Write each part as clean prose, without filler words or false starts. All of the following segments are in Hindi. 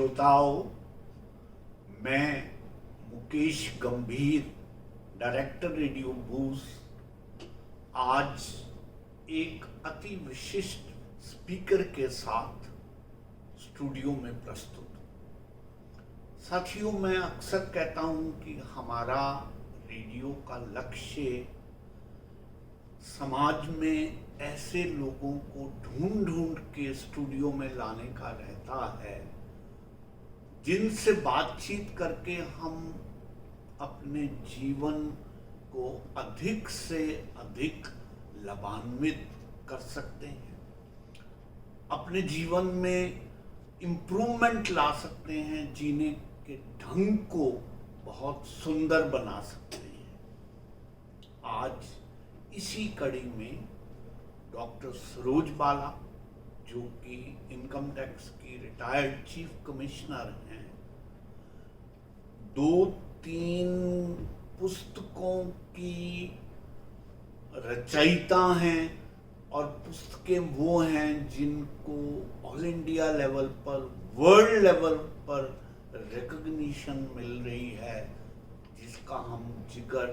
श्रोताओं, मैं मुकेश गंभीर, डायरेक्टर रेडियो बूस्ट, आज एक अति विशिष्ट स्पीकर के साथ स्टूडियो में प्रस्तुत हूं। साथियों, मैं अक्सर कहता हूं कि हमारा रेडियो का लक्ष्य समाज में ऐसे लोगों को ढूंढ ढूंढ के स्टूडियो में लाने का रहता है जिनसे बातचीत करके हम अपने जीवन को अधिक से अधिक लाभान्वित कर सकते हैं, अपने जीवन में इम्प्रूवमेंट ला सकते हैं, जीने के ढंग को बहुत सुंदर बना सकते हैं। आज इसी कड़ी में डॉक्टर सरोज बाला, जो कि इनकम टैक्स की रिटायर्ड चीफ कमिश्नर हैं, 2-3 पुस्तकों की रचयिता हैं और पुस्तकें वो हैं जिनको ऑल इंडिया लेवल पर, वर्ल्ड लेवल पर रिकॉग्निशन मिल रही है, जिसका हम जिक्र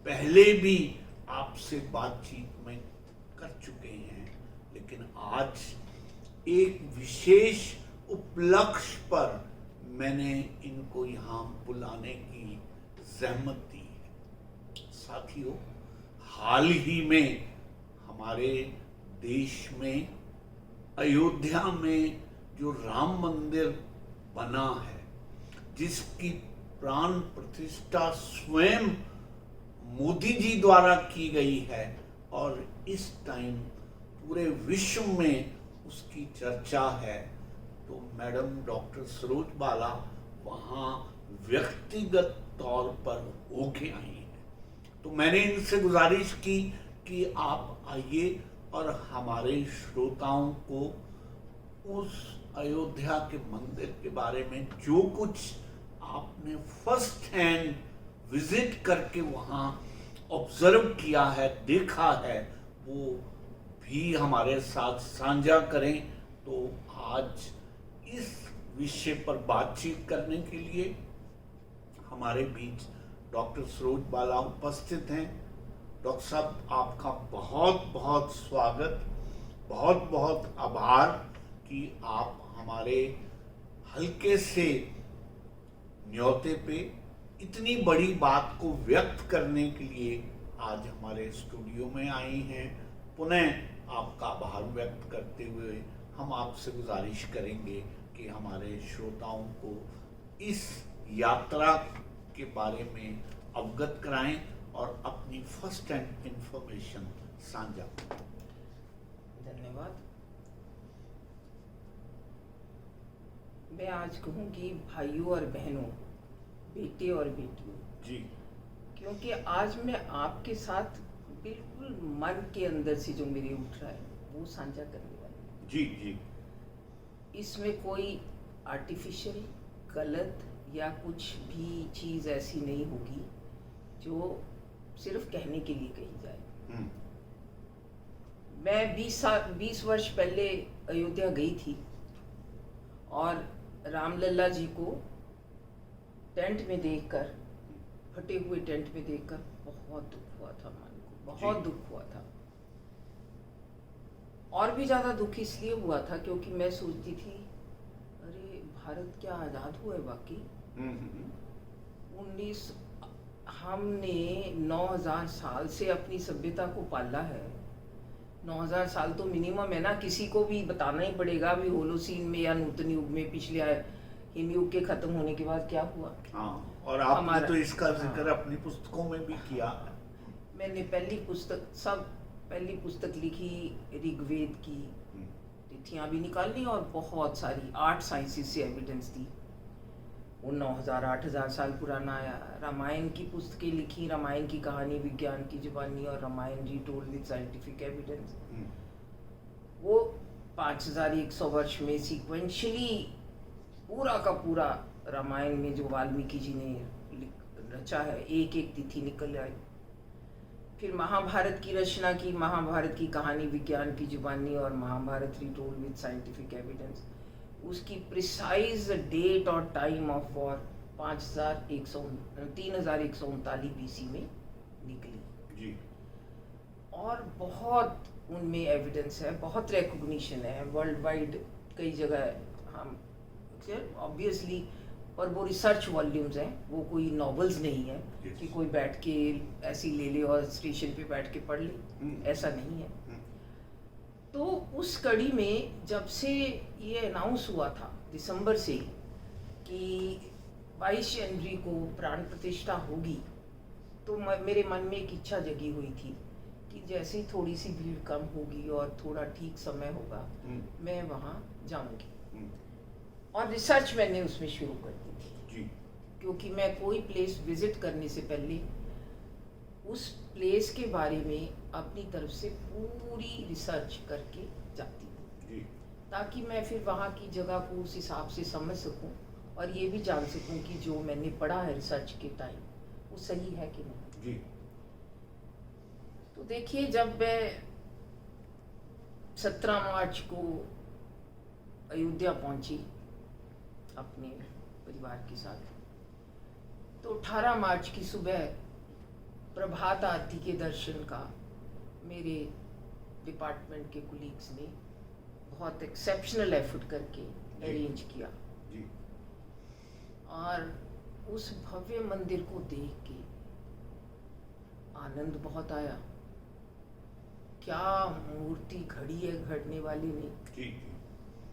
पहले भी आपसे बातचीत में कर चुके हैं। लेकिन आज एक विशेष उपलक्ष्य पर मैंने इनको यहाँ बुलाने की ज़हमत दी है। साथियों, हाल ही में हमारे देश में अयोध्या में जो राम मंदिर बना है, जिसकी प्राण प्रतिष्ठा स्वयं मोदी जी द्वारा की गई है और इस टाइम पूरे विश्व में उसकी चर्चा है, तो मैडम डॉक्टर सरोज बाला वहाँ व्यक्तिगत तौर पर होके आई हैं। तो मैंने इनसे गुजारिश की कि आप आइए और हमारे श्रोताओं को उस अयोध्या के मंदिर के बारे में जो कुछ आपने फर्स्ट हैंड विजिट करके वहाँ ऑब्जर्व किया है, देखा है, वो भी हमारे साथ साझा करें। तो आज इस विषय पर बातचीत करने के लिए हमारे बीच डॉक्टर सरोज बाला उपस्थित हैं। डॉक्टर साहब, आपका बहुत बहुत स्वागत, बहुत बहुत आभार कि आप हमारे हल्के से न्योते पे इतनी बड़ी बात को व्यक्त करने के लिए आज हमारे स्टूडियो में आई हैं। पुनः आपका आभार व्यक्त करते हुए हम आपसे गुजारिश करेंगे कि हमारे श्रोताओं को इस यात्रा के बारे में अवगत कराएं और अपनी फर्स्ट हैंड इंफॉर्मेशन साझा करें। धन्यवाद। मैं आज कहूँगी भाइयों और बहनों, बेटे और बेटियों जी, क्योंकि आज मैं आपके साथ बिल्कुल मन के अंदर से जो मेरे उठ रहा है वो साझा करने वाली हूँ। जी जी। इसमें कोई आर्टिफिशियल, गलत या कुछ भी चीज़ ऐसी नहीं होगी जो सिर्फ कहने के लिए कही जाए। मैं 20 वर्ष पहले अयोध्या गई थी और रामलला जी को टेंट में देखकर, फटे हुए टेंट में देखकर बहुत दुख हुआ था, मन को बहुत दुख हुआ था। और भी ज्यादा दुख इसलिए हुआ था क्योंकि मैं सोचती थी, अरे भारत क्या आजाद हुआ है वाकई। 19 हमने 9000 साल से अपनी सभ्यता को पाला है। 9000 साल तो मिनिमम है ना, किसी को भी बताना ही पड़ेगा अभी होलोसीन में या नूतन युग में, पिछले हिमयुग के खत्म होने के बाद क्या हुआ। हाँ, और आपने तो इसका जिक्र अपनी पुस्तकों में भी किया। मैंने पहली पुस्तक लिखी ऋग्वेद की, तिथियां भी निकाली और बहुत सारी 8 साइंसेस से एविडेंस दी। वो 9000-8000 साल पुराना आया। रामायण की पुस्तकें लिखी, रामायण की कहानी विज्ञान की जुबानी और Ramayana retold with scientific evidence. वो 5100 वर्ष में सीक्वेंशियली पूरा का पूरा रामायण में जो वाल्मीकि जी ने रचा है, एक एक तिथि निकल आई। फिर महाभारत की रचना की, महाभारत की कहानी विज्ञान की जुबानी और Mahabharata retold with scientific evidence. उसकी प्रिसाइज डेट और टाइम ऑफ वॉर 3139 BC में निकली। जी और बहुत उनमें एविडेंस है, बहुत रिकॉग्निशन है वर्ल्ड वाइड, कई जगह हम ऑब्वियसली, और वो रिसर्च वॉल्यूम्स हैं, वो कोई नॉवेल्स नहीं है Yes. कि कोई बैठ के ऐसी ले ले और स्टेशन पे बैठ के पढ़ ले, ऐसा नहीं है। तो उस कड़ी में जब से ये अनाउंस हुआ था दिसंबर से कि 22 जनवरी को प्राण प्रतिष्ठा होगी, तो मेरे मन में एक इच्छा जगी हुई थी कि जैसे ही थोड़ी सी भीड़ कम होगी और थोड़ा ठीक समय होगा, मैं वहाँ जाऊंगी। और रिसर्च मैंने उसमें शुरू कर दी थी जी क्योंकि मैं कोई प्लेस विजिट करने से पहले उस प्लेस के बारे में अपनी तरफ से पूरी रिसर्च करके जाती थी, जी ताकि मैं फिर वहाँ की जगह को उस हिसाब से समझ सकूं और ये भी जान सकूं कि जो मैंने पढ़ा है रिसर्च के टाइम वो सही है कि नहीं। जी तो देखिए, जब मैं 17 मार्च को अयोध्या पहुंची अपने परिवार के साथ, तो 18 मार्च की सुबह प्रभात आरती के दर्शन का मेरे डिपार्टमेंट के कुलीग्स ने बहुत एक्सेप्शनल एफर्ट करके अरेंज किया। जी और उस भव्य मंदिर को देख के आनंद बहुत आया। क्या मूर्ति घड़ी है घड़ने वाले ने, जी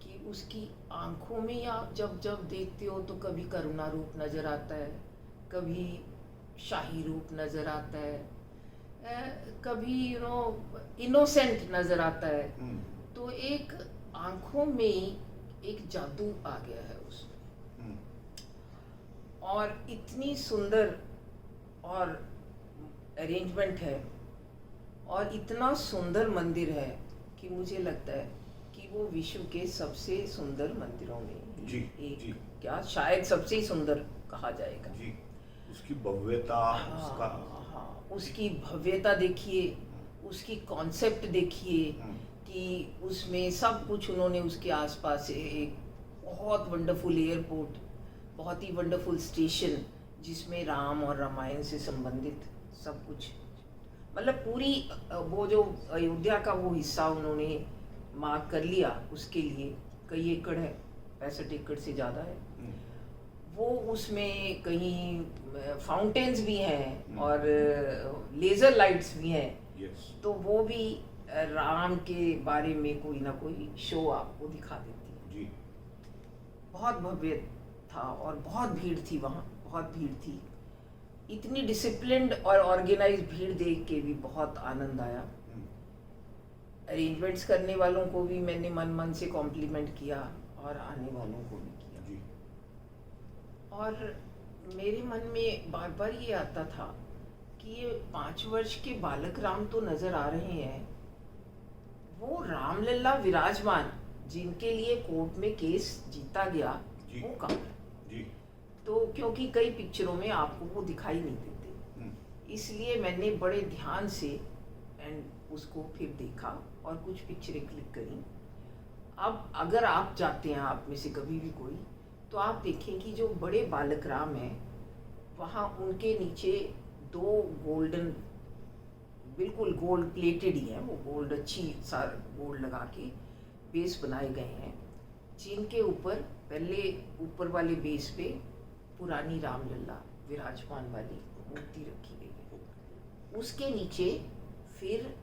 कि उसकी आंखों में आप जब जब देखते हो तो कभी करुणा रूप नजर आता है, कभी शाही रूप नजर आता है, कभी इनोसेंट नजर आता है। तो एक आंखों में एक जादू आ गया है उसमें, और इतनी सुंदर और अरेंजमेंट है और इतना सुंदर मंदिर है कि मुझे लगता है कि वो विश्व के सबसे सुंदर मंदिरों में जी, एक जी। क्या शायद सबसे ही सुंदर कहा जाएगा। जी उसकी भव्यता, उसका हाँ, उसकी भव्यता देखिए, उसकी कॉन्सेप्ट देखिए कि उसमें सब कुछ उन्होंने उसके आसपास एक बहुत वंडरफुल एयरपोर्ट, बहुत ही वंडरफुल स्टेशन जिसमें राम और रामायण से संबंधित सब कुछ, मतलब पूरी वो जो अयोध्या का वो हिस्सा उन्होंने मार्क कर लिया, उसके लिए कई एकड़ है, 65 एकड़ से ज़्यादा है वो। उसमें कहीं फाउंटेन्स भी हैं और लेज़र लाइट्स भी हैं। यस तो वो भी राम के बारे में कोई ना कोई शो आपको दिखा देती है। जी बहुत भव्य था और बहुत भीड़ थी वहाँ, बहुत भीड़ थी। इतनी डिसिप्लिन्ड और ऑर्गेनाइज भीड़ देख के भी बहुत आनंद आया। अरेंजमेंट्स करने वालों को भी मैंने मन से कॉम्प्लीमेंट किया और आने वालों को भी किया। जी और मेरे मन में बार बार ये आता था कि ये 5 वर्ष के बालक राम तो नजर आ रहे हैं, वो रामलला विराजमान जिनके लिए कोर्ट में केस जीता गया, जी। वो कहाँ है? जी तो क्योंकि कई पिक्चरों में आपको वो दिखाई नहीं देते, इसलिए मैंने बड़े ध्यान से एंड उसको फिर देखा और कुछ पिक्चरें क्लिक करी। अब अगर आप जाते हैं, आप में से कभी भी कोई, तो आप देखें कि जो बड़े बालक राम हैं वहाँ उनके नीचे 2 गोल्डन, बिल्कुल गोल्ड प्लेटेड ही हैं, वो गोल्ड अच्छी सार गोल्ड लगा के बेस बनाए गए हैं, जिनके ऊपर पहले ऊपर वाले बेस पे पुरानी रामलला विराजमान वाली मूर्ति रखी गई है। उसके नीचे फिर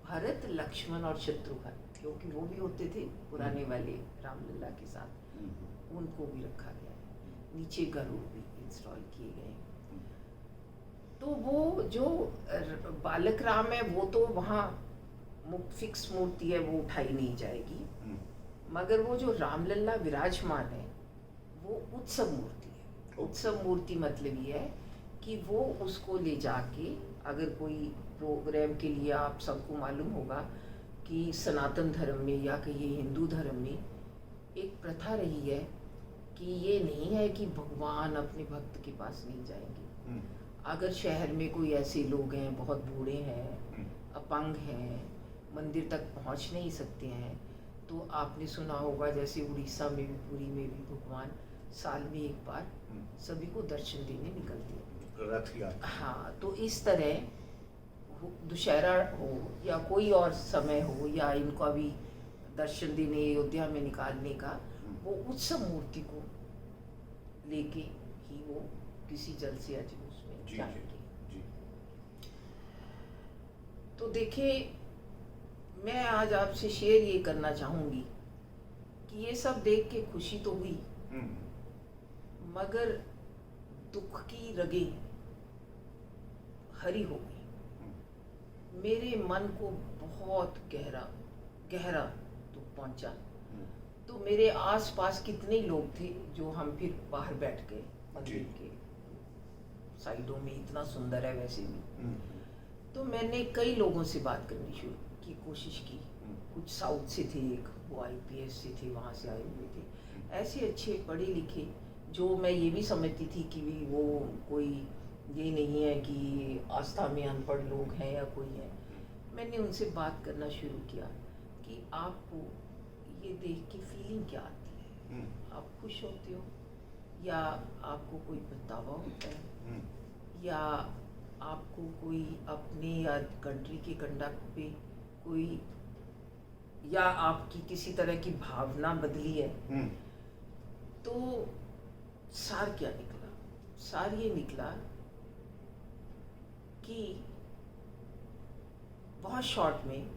भरत, लक्ष्मण और शत्रुघ्न, क्योंकि वो भी होते थे पुराने वाले रामलला के साथ, उनको भी रखा गया है। नीचे गरुड़ भी इंस्टॉल किए गए हैं। तो वो जो बालक राम है वो तो वहाँ फिक्स मूर्ति है, वो उठाई नहीं जाएगी, मगर वो जो रामलला विराजमान है वो उत्सव मूर्ति है। उत्सव मूर्ति मतलब ये है कि वो उसको ले जाके, अगर कोई प्रोग्राम के लिए, आप सबको मालूम होगा कि सनातन धर्म में या कहिए हिंदू धर्म में एक प्रथा रही है कि ये नहीं है कि भगवान अपने भक्त के पास नहीं जाएंगे। अगर शहर में कोई ऐसे लोग हैं, बहुत बूढ़े हैं, अपंग हैं, मंदिर तक पहुंच नहीं सकते हैं, तो आपने सुना होगा जैसे उड़ीसा में भी, पुरी में भी भगवान साल में एक बार सभी को दर्शन देने निकलते हैं, रथ यात्रा। हाँ, तो इस तरह दुशहरा हो या कोई और समय हो या इनका भी दर्शन देने अयोध्या में निकालने का, वो उत्सव मूर्ति को लेके ही वो किसी जल से या जुलूस में जी जाएंगे। जी। तो देखिए, मैं आज आपसे शेयर ये करना चाहूंगी कि ये सब देख के खुशी तो हुई, मगर दुख की रगें हरी हो गई। मेरे मन को बहुत गहरा गहरा दुख पहुंचा। तो मेरे आसपास कितने लोग थे जो हम फिर बाहर बैठ गए मंदिर के साइडों में, इतना सुंदर है वैसे भी। तो मैंने कई लोगों से बात करनी शुरू की कोशिश की। कुछ साउथ से थे, एक वो IPS से थे, वहाँ से आए हुए थे, ऐसे अच्छे पढ़े लिखे, जो मैं ये भी समझती थी कि भी वो कोई ये नहीं है कि आस्था में अनपढ़ लोग हैं या कोई है। मैंने उनसे बात करना शुरू किया कि आपको ये देख के फीलिंग क्या आती है, आप खुश होते हो या आपको कोई पछतावा होता है, या आपको कोई अपने या कंट्री के कंडक्ट पे कोई, या आपकी किसी तरह की भावना बदली है। तो सार क्या निकला? सार ये निकला कि बहुत शॉर्ट में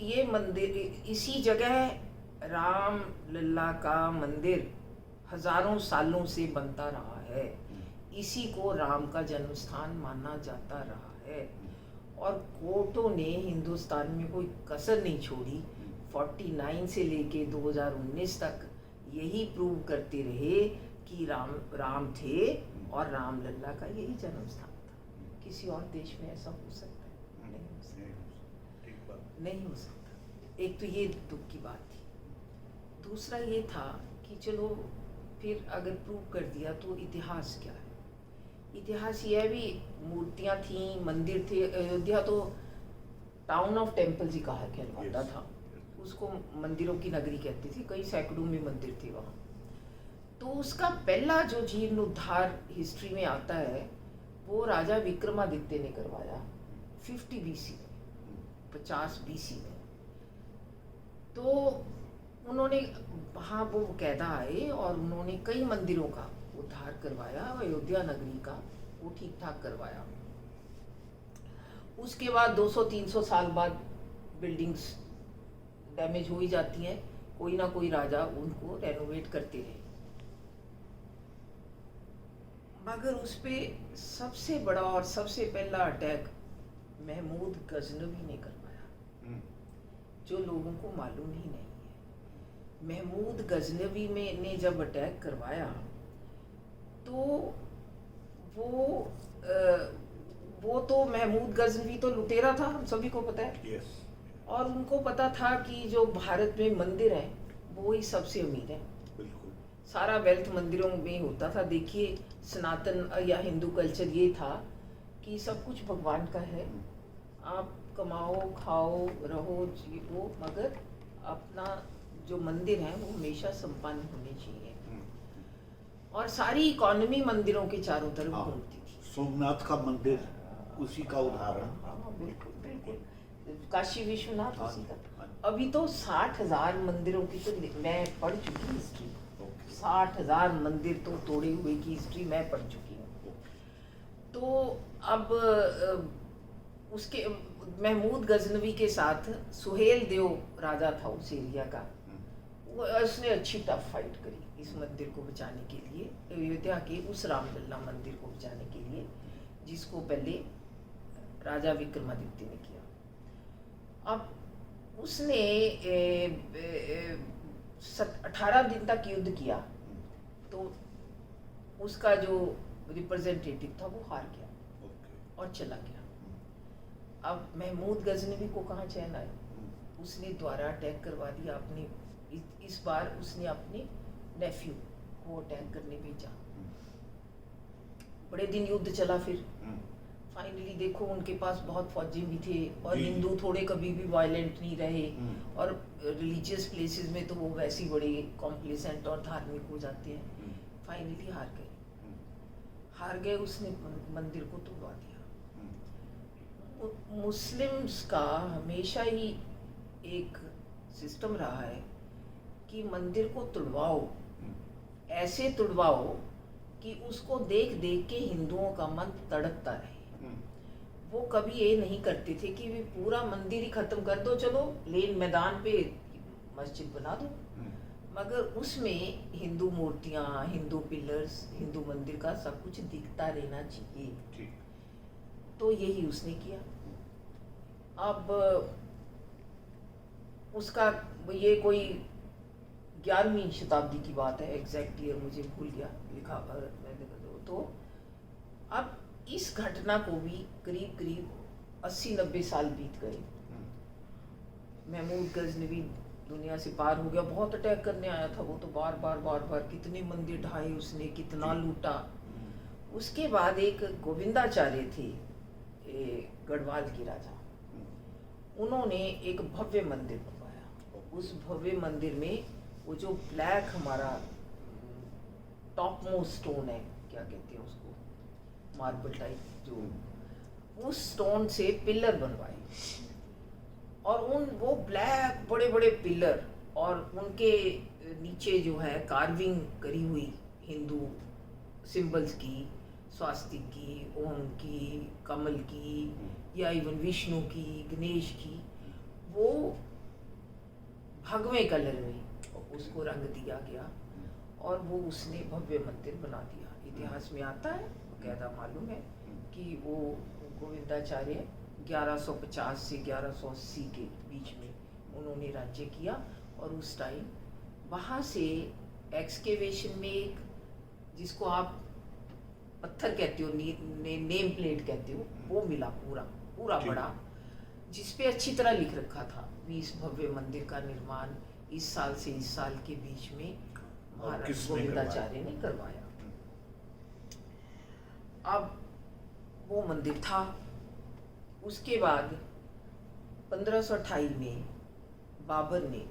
ये मंदिर, इसी जगह राम लल्ला का मंदिर हजारों सालों से बनता रहा है, इसी को राम का जन्म स्थान माना जाता रहा है, और कोर्टों ने हिंदुस्तान में कोई कसर नहीं छोड़ी। 49 से लेके 2019 तक यही प्रूव करते रहे कि राम थे और राम लल्ला का यही जन्म स्थान था। किसी और देश में ऐसा हो सकता है? नहीं हो सकता, नहीं हो सकता। एक तो ये दुख की बात थी। दूसरा ये था कि चलो फिर अगर प्रूव कर दिया तो इतिहास क्या है? इतिहास ये भी, मूर्तियाँ थी, मंदिर थे। अयोध्या तो टाउन ऑफ टेम्पल्स ही कहा कहलाता था, उसको मंदिरों की नगरी कहते थे, कई सैकड़ों में मंदिर थे वहाँ। तो उसका पहला जो जीर्णोद्धार हिस्ट्री में आता है वो राजा विक्रमादित्य ने करवाया 50 BC में, 50 BC में। तो उन्होंने वहाँ वो कैदा आए और उन्होंने कई मंदिरों का उद्धार करवाया, अयोध्या नगरी का वो ठीक ठाक करवाया। उसके बाद 200-300 साल बाद बिल्डिंग्स डैमेज हो ही जाती हैं, कोई ना कोई राजा उनको रेनोवेट करते रहे। मगर उस पे सबसे बड़ा और सबसे पहला अटैक महमूद गजनवी ने करवाया, जो लोगों को मालूम ही नहीं है। महमूद गजनवी ने जब अटैक करवाया तो वो तो महमूद गजनवी तो लुटेरा था, हम सभी को पता है। और उनको पता था कि जो भारत में मंदिर है वो ही सबसे अमीर है, सारा वेल्थ मंदिरों में होता था। देखिए, सनातन या हिंदू कल्चर ये था कि सब कुछ भगवान का है, आप कमाओ खाओ रहो वो, मगर अपना जो मंदिर है वो हमेशा संपन्न होने चाहिए। और सारी इकोनॉमी मंदिरों के चारों तरफ घूमती थी। सोमनाथ का मंदिर उसी का उदाहरण। हाँ, बिल्कुल बिल्कुल। काशी विश्वनाथ उसी का। अभी तो 60,000 मंदिरों की तो मैं पढ़ चुकी हिस्ट्री, 60,000 मंदिर तो तोड़े हुए की हिस्ट्री मैं पढ़ चुकी हूँ। तो अब उसके महमूद गजनवी के साथ सुहेल देव राजा था उस एरिया का, उसने अच्छी टफ फाइट करी इस मंदिर को बचाने के लिए, अयोध्या के उस रामलला मंदिर को बचाने के लिए, जिसको पहले राजा विक्रमादित्य ने किया। अब उसने 18 दिन तक युद्ध किया, तो उसका जो रिप्रेजेंटेटिव था वो हार गया और चला गया। अब महमूद गजनवी को कहाँ चैन आया? उसने द्वारा अटैक करवा दिया अपने, इस बार उसने अपने नेफ्यू को अटैक करने भेजा। बड़े दिन युद्ध चला। फिर फाइनली देखो उनके पास बहुत फौजी भी थे और जी, जी। हिंदू थोड़े कभी भी वायलेंट नहीं रहे, हम्म। और रिलीजियस प्लेसेस में तो वो वैसे ही बड़े कॉम्प्लेसेंट और धार्मिक हो जाते हैं। फाइनली हार गए, हार गए, उसने मंदिर को तोड़वा दिया। मुस्लिम्स का हमेशा ही एक सिस्टम रहा है कि मंदिर को तुड़वाओ, ऐसे तुड़वाओ कि उसको देख देख के हिंदुओं का मन तड़पता रहे। वो कभी ये नहीं करते थे कि वे पूरा मंदिर ही खत्म कर दो, चलो लेन मैदान पे मस्जिद बना दो, मगर उसमें हिंदू मूर्तियां, हिंदू पिलर्स, हिंदू मंदिर का सब कुछ दिखता रहना चाहिए। तो यही उसने किया। अब उसका ये कोई 11वीं शताब्दी की बात है, एग्जैक्ट ईयर मुझे भूल गया लिखा मैंने। तो अब इस घटना को भी करीब करीब 80-90 साल बीत गए। महमूद गजनवी दुनिया से पार हो गया, बहुत अटैक करने आया था वो तो, बार बार कितने मंदिर ढाए उसने, कितना लूटा। उसके बाद एक गोविंदाचार्य थे, गढ़वाल के राजा, उन्होंने एक भव्य मंदिर बनवाया। उस भव्य मंदिर में वो जो ब्लैक हमारा टॉप मोस्ट स्टोन है, क्या कहते हैं उसको, मार्बल टाइप, जो उस स्टोन से पिलर बनवाए, और वो ब्लैक बड़े बड़े पिलर, और उनके नीचे जो है कार्विंग करी हुई हिंदू सिंबल्स की, स्वास्तिक की, ओम की, कमल की, या इवन विष्णु की, गणेश की, वो भगवे कलर में उसको रंग दिया गया, और वो उसने भव्य मंदिर बना दिया। इतिहास में आता है, बकायदा मालूम है कि वो गोविंदाचार्य 1150 से 1180 के बीच में उन्होंने राज्य किया, और उस टाइम वहाँ से एक्सकेवेशन में एक, जिसको आप पत्थर कहते हो, नेम प्लेट कहते हो, वो मिला पूरा बड़ा, जिसपे अच्छी तरह लिख रखा था कि इस भव्य मंदिर का निर्माण इस साल से इस साल के बीच में महाराज गोविंदाचार्य ने करवाया। अब वो मंदिर था। उसके बाद 1528 में बाबर ने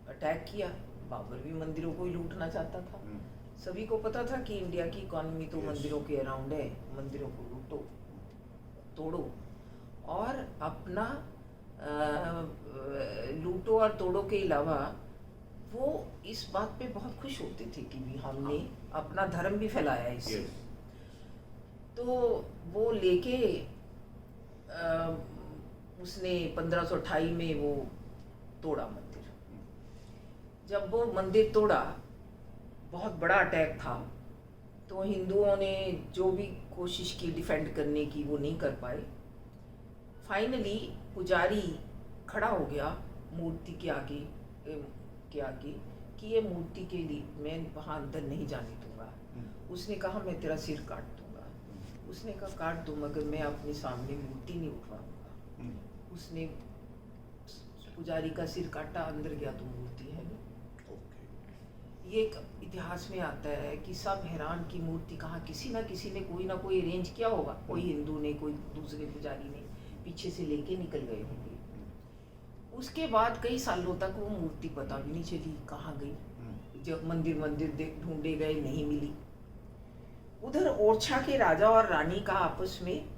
अटैक किया। बाबर भी मंदिरों को ही लूटना चाहता था। सभी को पता था कि इंडिया की इकोनॉमी तो मंदिरों के अराउंड है, मंदिरों को लूटो, तोड़ो, और अपना लूटो और तोड़ो के अलावा वो इस बात पे बहुत खुश होते थे कि भी हमने अपना धर्म भी फैलाया इससे। तो वो लेके उसने 1528 में वो तोड़ा मंदिर। जब वो मंदिर तोड़ा, बहुत बड़ा अटैक था, तो हिंदुओं ने जो भी कोशिश की डिफेंड करने की, वो नहीं कर पाए। फाइनली पुजारी खड़ा हो गया मूर्ति के आगे कि ये मूर्ति के लिए मैं वहाँ अंदर नहीं जाने दूंगा। उसने कहा मैं तेरा सिर काट दूंगा। उसने कहा काट दूँ, मगर मैं अपने सामने मूर्ति नहीं उठवाऊंगा। उसने पुजारी का सिर काटा, अंदर गया तो मूर्ति है नहीं। ये एक इतिहास में आता है कि सब हैरान की मूर्ति कहाँ, किसी ना किसी ने कोई ना कोई अरेंज किया होगा, कोई हिंदू ने, कोई दूसरे पुजारी ने पीछे से लेके निकल गए होंगे। उसके बाद कई सालों तक वो मूर्ति पता भी नहीं चली कहाँ गई। जब मंदिर ढूंढे गए, नहीं मिली। उधर ओरछा के राजा और रानी का आपस में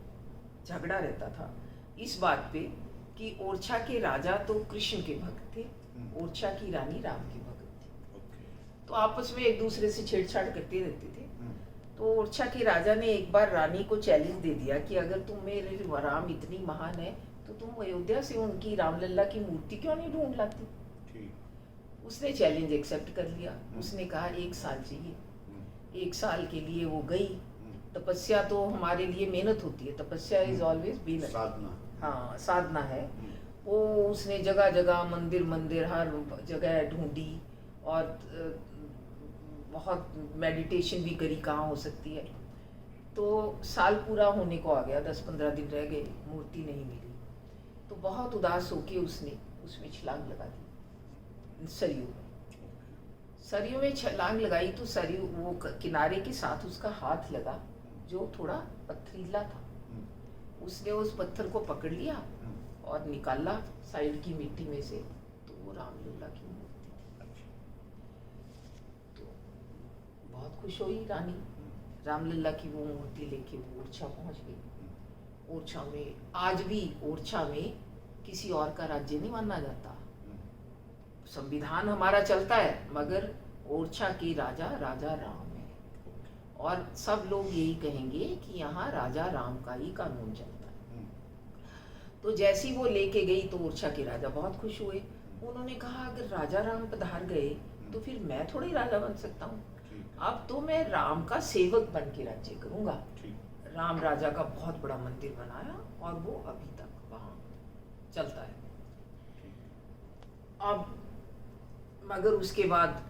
झगड़ा रहता था इस बात पे कि ओरछा के राजा तो कृष्ण के भक्त थे, ओरछा की रानी राम की भक्त थी। तो आपस में एक दूसरे से छेड़छाड़ करते रहते थे। तो ओरछा के राजा ने एक बार रानी को चैलेंज दे दिया कि अगर तुम मेरे राम इतनी महान है तो तुम अयोध्या से उनकी रामलला की मूर्ति क्यों नहीं ढूंढ लाती। उसने चैलेंज एक्सेप्ट कर लिया। उसने कहा 1 साल चाहिए। 1 साल के लिए वो गई। तपस्या तो हमारे लिए मेहनत होती है, तपस्या इज ऑलवेज बीन साधना। हाँ, साधना है। वो उसने जगह जगह मंदिर हर जगह ढूंढी, और बहुत मेडिटेशन भी करी कहाँ हो सकती है। तो साल पूरा होने को आ गया, 10-15 दिन रह गए, मूर्ति नहीं मिली। तो बहुत उदास होके उसने उसमें छलांग लगा दी, सरयू में छलांग लगाई। तो सरयू वो किनारे के साथ उसका हाथ लगा जो थोड़ा पथरीला था। उसने उस पत्थर को पकड़ लिया और निकाला साइड की मिट्टी में से, तो वो रामलला की मूर्ति थी। तो बहुत खुश हुई रानी, रामलला की वो मूर्ति लेके वो ओरछा पहुंच गई। ओरछा में आज भी ओरछा में किसी और का राज्य नहीं माना जाता, संविधान हमारा चलता है, मगर ओरछा के राजा राजा राम है, और सब लोग यही कहेंगे कि यहाँ राजा राम का ही कानून चलता है। तो जैसी वो लेके गई तो ओरछा के राजा बहुत खुश हुए। उन्होंने कहा अगर राजा राम पधार गए तो फिर मैं थोड़ी राजा बन सकता हूँ, अब तो मैं राम का सेवक बन के राज्य करूंगा। राम राजा का बहुत बड़ा मंदिर बनाया और वो अभी तक वहां चलता है। अब मगर उसके बाद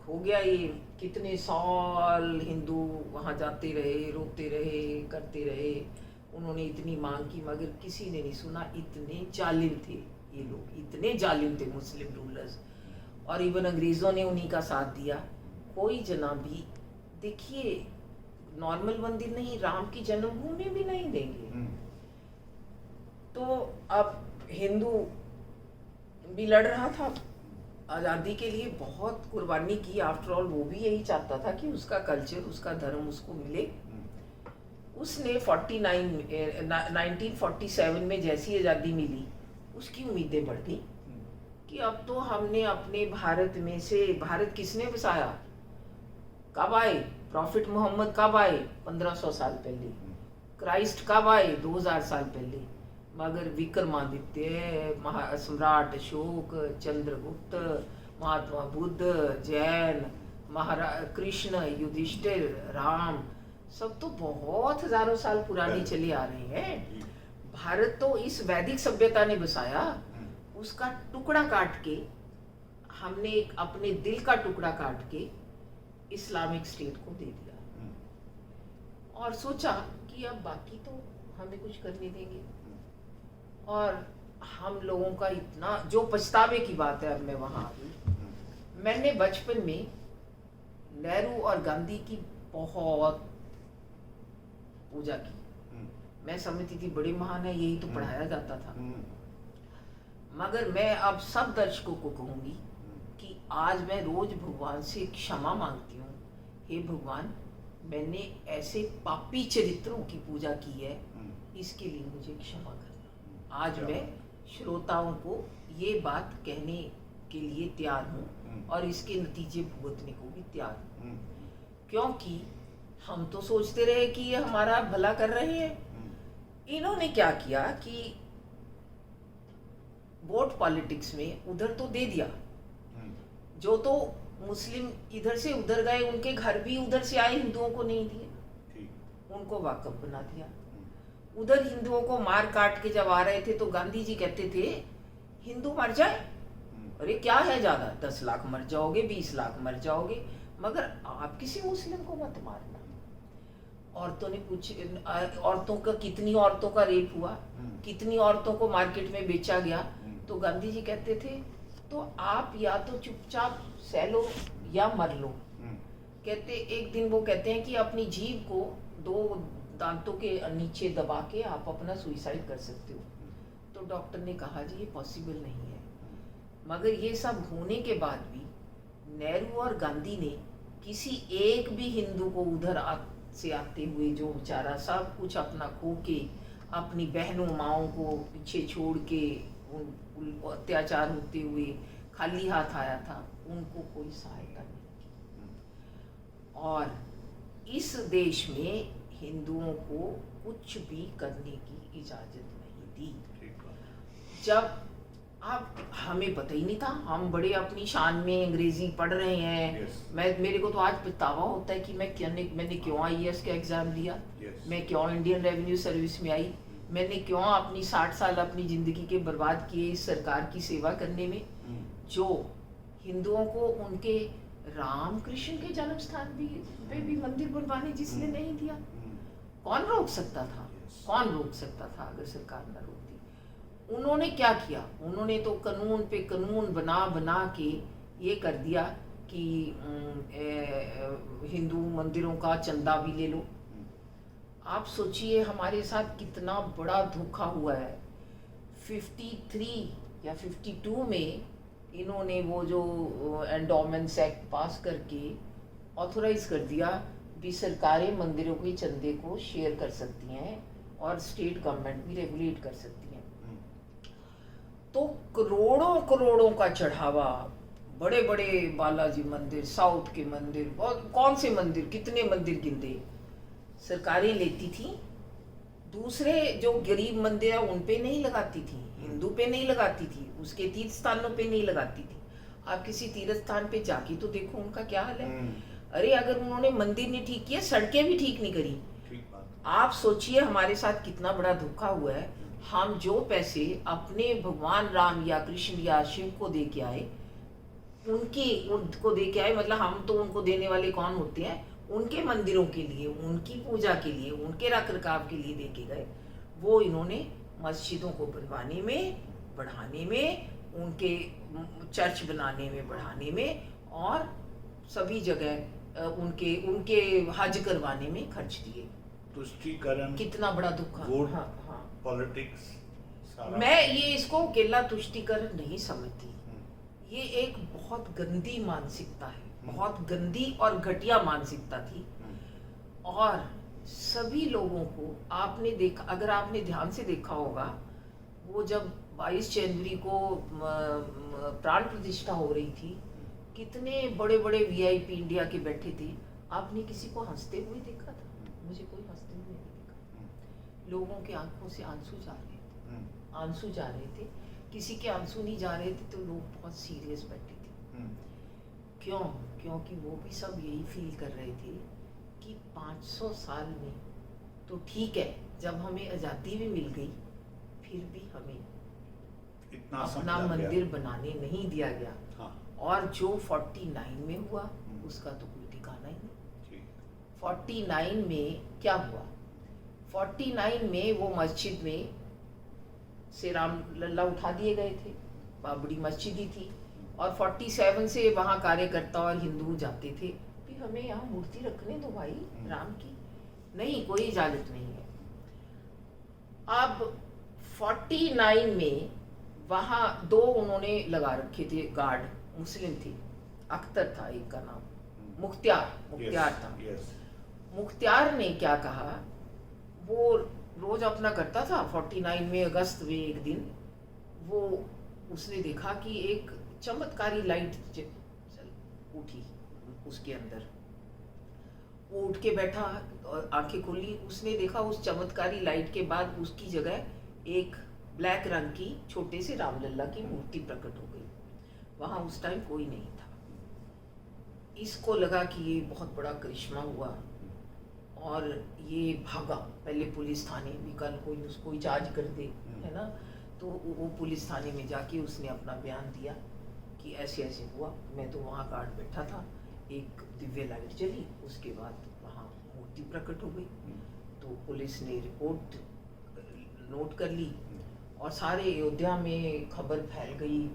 हो गया ये, कितने साल हिंदू वहां जाते रहे, रोते रहे, करते रहे, उन्होंने इतनी मांग की मगर किसी ने नहीं सुना। इतने जालिम थे ये लोग, इतने जालिम थे मुस्लिम रूलर्स, और इवन अंग्रेजों ने उन्हीं का साथ दिया। कोई जना भी, देखिए नॉर्मल मंदिर नहीं, राम की जन्मभूमि भी नहीं देंगे। तो अब हिंदू भी लड़ रहा था आज़ादी के लिए, बहुत कुर्बानी की। आफ्टर ऑल वो भी यही चाहता था कि उसका कल्चर, उसका धर्म उसको मिले। उसने 1947 में जैसी आज़ादी मिली, उसकी उम्मीदें बढ़ गई कि अब तो हमने अपने भारत में से, भारत किसने बसाया, कब आए प्रॉफिट मोहम्मद, कब आए 1500 साल पहले, क्राइस्ट कब आए 2000 साल पहले, मगर विक्रमादित्य, सम्राट अशोक, चंद्रगुप्त, महात्मा बुद्ध, जैन, महाराज कृष्ण, युधिष्ठिर, राम, सब तो बहुत हजारों साल पुराने चले आ रहे हैं। भारत तो इस वैदिक सभ्यता ने बसाया, उसका टुकड़ा काट के हमने एक अपने दिल का टुकड़ा काट के इस्लामिक स्टेट को दे दिया, और सोचा कि अब बाकी तो हमें कुछ करने देंगे। और हम लोगों का इतना, जो पछतावे की बात है, अब मैं वहां आ गई। मैंने बचपन में नेहरू और गांधी की बहुत पूजा की, मैं समझती थी बड़े महान है, यही तो पढ़ाया जाता था। मगर मैं अब सब दर्शकों को कहूंगी कि आज मैं रोज भगवान से क्षमा मांगती हूँ, हे भगवान मैंने ऐसे पापी चरित्रों की पूजा की है, इसके लिए मुझे क्षमा करना। आज मैं श्रोताओं को ये बात कहने के लिए तैयार हूँ और इसके नतीजे भुगतने को भी तैयार हूँ, क्योंकि हम तो सोचते रहे कि ये हमारा भला कर रहे हैं। इन्होंने क्या किया कि वोट पॉलिटिक्स में उधर तो दे दिया, जो तो मुस्लिम इधर से उधर गए उनके घर भी उधर से आए, हिंदुओं को नहीं दिए, उनको वाकफ बना दिया। उधर हिंदुओं को मार काट के जब आ रहे थे तो गांधी जी कहते थे हिंदू मर जाए, अरे क्या है ज्यादा, 10 लाख मर जाओगे, 20 लाख मर जाओगे, मगर आप किसी मुस्लिम को मत मारना। औरतों ने औरतों का, कितनी औरतों का रेप हुआ, कितनी औरतों को मार्केट में बेचा गया। तो गांधी जी कहते थे तो आप या तो चुपचाप सह लो या मर लो। कहते एक दिन वो कहते हैं कि अपनी जीभ को 2 दांतों के नीचे दबा के आप अपना सुइसाइड कर सकते हो। तो डॉक्टर ने कहा जी ये पॉसिबल नहीं है। मगर ये सब होने के बाद भी नेहरू और गांधी ने किसी एक भी हिंदू को उधर से आते हुए, जो बेचारा सब कुछ अपना खो के, अपनी बहनों माओं को पीछे छोड़ के, उन अत्याचार होते हुए खाली हाथ आया था, उनको कोई सहायता नहीं की। और इस देश में हिंदुओं को कुछ भी करने की इजाजत नहीं दी। जब अब हमें पता ही नहीं था, हम बड़े अपनी शान में अंग्रेजी पढ़ रहे हैं। मेरे को तो आज पछतावा होता है कि मैंने क्यों IAS का एग्जाम दिया, मैं क्यों इंडियन रेवेन्यू सर्विस में आई, मैंने क्यों अपनी 60 साल अपनी जिंदगी के बर्बाद किए इस सरकार की सेवा करने में, जो हिंदुओं को उनके राम कृष्ण के जन्म स्थान पे भी मंदिर बनवाने जिसने नहीं दिया। कौन रोक सकता था, कौन रोक सकता था अगर सरकार न रोकती। उन्होंने क्या किया, उन्होंने तो कानून पे कानून बना के ये कर दिया कि हिंदू मंदिरों का चंदा भी ले लो। आप सोचिए हमारे साथ कितना बड़ा धोखा हुआ है। 53 या 52 में इन्होंने वो जो एंडोमेंट्स एक्ट पास करके ऑथोराइज कर दिया भी सरकारें मंदिरों के चंदे को शेयर कर सकती हैं और स्टेट गवर्नमेंट भी रेगुलेट कर सकती हैं। तो करोड़ों करोड़ों का चढ़ावा, बड़े बड़े बालाजी मंदिर, साउथ के मंदिर, बहुत कौन से मंदिर, कितने मंदिर गिनते सरकारें लेती थी। दूसरे जो गरीब मंदिर है उन पे नहीं लगाती थी, हिंदू पे नहीं लगाती थी, उसके तीर्थ स्थानों पे नहीं लगाती थी। आप किसी तीर्थ स्थान पे जाके तो देखो उनका क्या हाल है। अरे अगर उन्होंने मंदिर नहीं ठीक किया, सड़कें भी ठीक नहीं करी। आप सोचिए हमारे साथ कितना बड़ा धोखा हुआ है। हम जो पैसे अपने भगवान राम या कृष्ण या शिव को दे के आए, उनको दे के आए, मतलब हम तो उनको देने वाले कौन होते हैं, उनके मंदिरों के लिए, उनकी पूजा के लिए, उनके रख रखाव के लिए दे के गए, वो इन्होंने मस्जिदों को बनवाने में, बढ़ाने में, उनके चर्च बनाने में, बढ़ाने में, और सभी जगह उनके हज करवाने में खर्च दिए। तुष्टीकरण, कितना बड़ा धोखा। हाँ, हाँ। पॉलिटिक्स, मैं ये इसको अकेला तुष्टीकरण नहीं समझती। ये एक बहुत गंदी मानसिकता है, बहुत गंदी और घटिया मानसिकता थी। और सभी लोगों को आपने देखा, अगर आपने ध्यान से देखा होगा, वो जब 22 जनवरी को प्राण प्रतिष्ठा हो रही थी, कितने बड़े बड़े वीआईपी इंडिया के बैठे थे। आपने किसी को हंसते हुए देखा था? मुझे कोई हंसते हुए नहीं देखा। लोगों के आंखों से आंसू जा रहे थे, आंसू जा रहे थे। किसी के आंसू नहीं जा रहे थे तो लोग बहुत सीरियस बैठे थे। क्यों? क्योंकि वो भी सब यही फील कर रहे थे कि 500 साल में तो ठीक है, जब हमें आज़ादी भी मिल गई, फिर भी हमें इतना अपना मंदिर बनाने नहीं दिया गया। हाँ। और जो 49 में हुआ उसका तो कोई ठिकाना ही नहीं। 49 में क्या हुआ? 49 में वो मस्जिद में से राम लल्ला उठा दिए गए थे, बड़ी मस्जिद ही थी, और 47 से वहाँ कार्यकर्ता और हिंदू जाते थे कि हमें यहाँ मूर्ति रखने दो भाई राम की। नहीं, कोई इजाजत नहीं है। अब 49 में वहाँ 2 उन्होंने लगा रखे थे गार्ड, मुस्लिम थे। अख्तर था एक का नाम, मुख्तियार था। मुख्तियार ने क्या कहा, वो रोज अपना करता था। 49 में अगस्त में एक दिन वो उसने देखा कि एक चमत्कारी लाइट उठी उसके अंदर। वो उठ के बैठा और आंखें खोली, उसने देखा उस चमत्कारी लाइट के बाद उसकी जगह एक ब्लैक रंग की छोटे से रामलल्ला की मूर्ति प्रकट हो गई। वहां उस टाइम कोई नहीं था। इसको लगा कि ये बहुत बड़ा करिश्मा हुआ और ये भागा पहले पुलिस थाने में, कल कोई उसको चार्ज कर दे, है ना। तो वो पुलिस थाने में जाके उसने अपना बयान दिया कि ऐसे ऐसे हुआ, मैं तो वहाँ गार्ड बैठा था, एक दिव्य लाइट जली, उसके बाद वहाँ मूर्ति प्रकट हो गई। तो पुलिस ने रिपोर्ट नोट कर ली और सारे अयोध्या में खबर फैल गई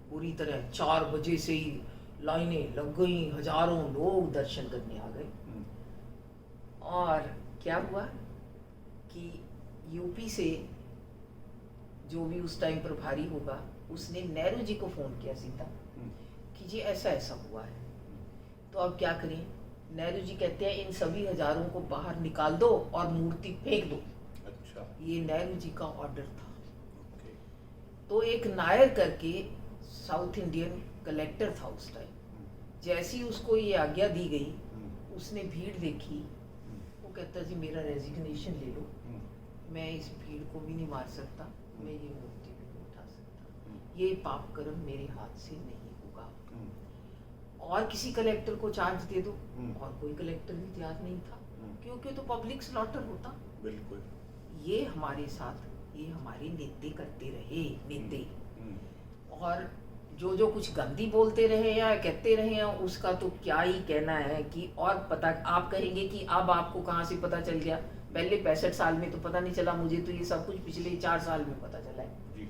पूरी तरह। 4 बजे से ही लाइनें लग गई, हजारों लोग दर्शन करने आ गए। और क्या हुआ कि यूपी से जो भी उस टाइम प्रभारी होगा, उसने नेहरू जी को फोन किया सीधा कि जी ऐसा ऐसा हुआ है, तो अब क्या करें। नेहरू जी कहते हैं इन सभी हजारों को बाहर निकाल दो और मूर्ति फेंक दो। अच्छा। ये नेहरू जी का ऑर्डर था। तो एक नायर करके साउथ इंडियन कलेक्टर था उस टाइम, जैसे ही उसको ये आज्ञा दी गई, उसने भीड़ देखी, वो कहता जी मेरा रेजिग्नेशन ले लो, मैं इस भीड़ को भी नहीं मार सकता, मैं ये मूर्ति भी नहीं उठा सकता, ये पाप कर्म मेरे हाथ से नहीं होगा। और किसी कलेक्टर को चार्ज दे दो, और कोई कलेक्टर भी तैयार नहीं था, क्योंकि तो पब्लिक स्लॉटर होता। बिल्कुल। ये हमारे साथ, ये हमारे नेता करते रहे, नेता। और जो कुछ गंदी बोलते रहे या कहते रहे हैं, उसका तो क्या ही कहना है कि, और पता आप कहेंगे कि अब आपको कहाँ से पता चल गया, पहले 65 साल में तो पता नहीं चला, मुझे तो ये सब कुछ पिछले 4 साल में पता चला है।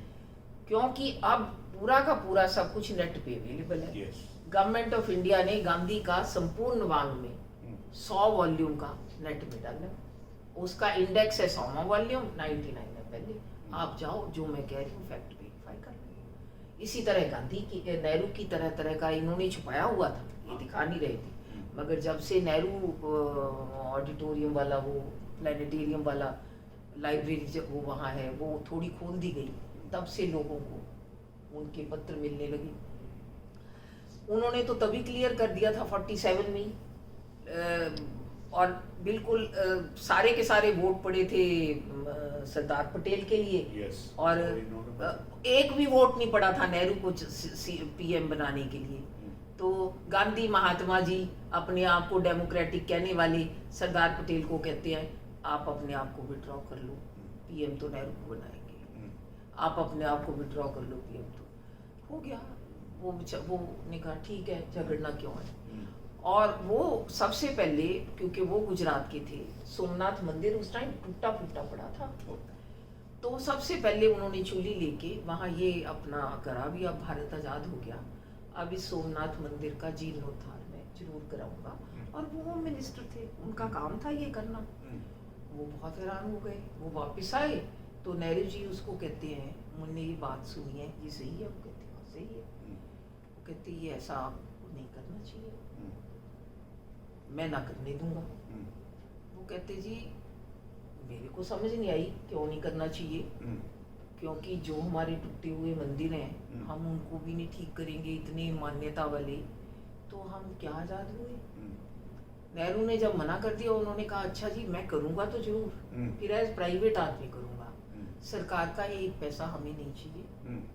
क्योंकि अब पूरा का पूरा सब कुछ नेट पे अवेलेबल है। गवर्नमेंट ऑफ इंडिया ने गांधी का संपूर्ण वांग में 100 वॉल्यूम का नेट में डाला, उसका इंडेक्स है 100वां वॉल्यूम, 99 है पहले। आप जाओ, जो मैं कह रही हूँ फैक्ट वेरीफाई कर लो। इसी तरह गांधी की, नेहरू की तरह तरह का इन्होंने छुपाया हुआ था, ये दिखा नहीं रहे थे। मगर जब से नेहरू ऑडिटोरियम वाला, वो प्लानिटेरियम वाला लाइब्रेरी जब वो वहाँ है, वो थोड़ी खोल दी गई, तब से लोगों को उनके पत्र मिलने लगे। उन्होंने तो तभी क्लियर कर दिया था 47 में ही, और बिल्कुल सारे के सारे वोट पड़े थे सरदार पटेल के लिए। Yes. और एक भी वोट नहीं पड़ा था नेहरू को पीएम बनाने के लिए। तो गांधी महात्मा जी अपने आप को डेमोक्रेटिक कहने वाले सरदार पटेल को कहते हैं, आप अपने आप को विड्रॉ कर लो, पीएम तो नेहरू को बनाएंगे, आप अपने आप को विड्रॉ कर लो, पीएम तो हो गया। वो ने कहा ठीक है, झगड़ना क्यों है। और वो सबसे पहले, क्योंकि वो गुजरात के थे, सोमनाथ मंदिर उस टाइम टूटा फूटा पड़ा था, तो सबसे पहले उन्होंने चूली लेके वहाँ ये अपना करा भी, अब भारत आज़ाद हो गया, अब इस सोमनाथ मंदिर का जीर्णोद्धार मैं जरूर कराऊंगा। और वो होम मिनिस्टर थे, उनका काम था ये करना। वो बहुत हैरान हो गए, वो वापस आए तो नेहरू जी उसको कहते हैं, मैंने ये बात सुनी है, ये सही है? वो कहते हैं सही है। वो कहते ये ऐसा आपको नहीं करना चाहिए, मैं ना करने दूंगा। वो कहते जी मेरे को समझ नहीं आई क्यों नहीं करना चाहिए, क्योंकि जो हमारे टूटे हुए मंदिर हैं हम उनको भी नहीं ठीक करेंगे, इतने मान्यता वाले, तो हम क्या आजाद हुए। नेहरू ने जब मना कर दिया, उन्होंने कहा अच्छा जी मैं करूंगा तो जरूर, फिर एज प्राइवेट आदमी करूंगा, सरकार का एक पैसा हमें नहीं चाहिए,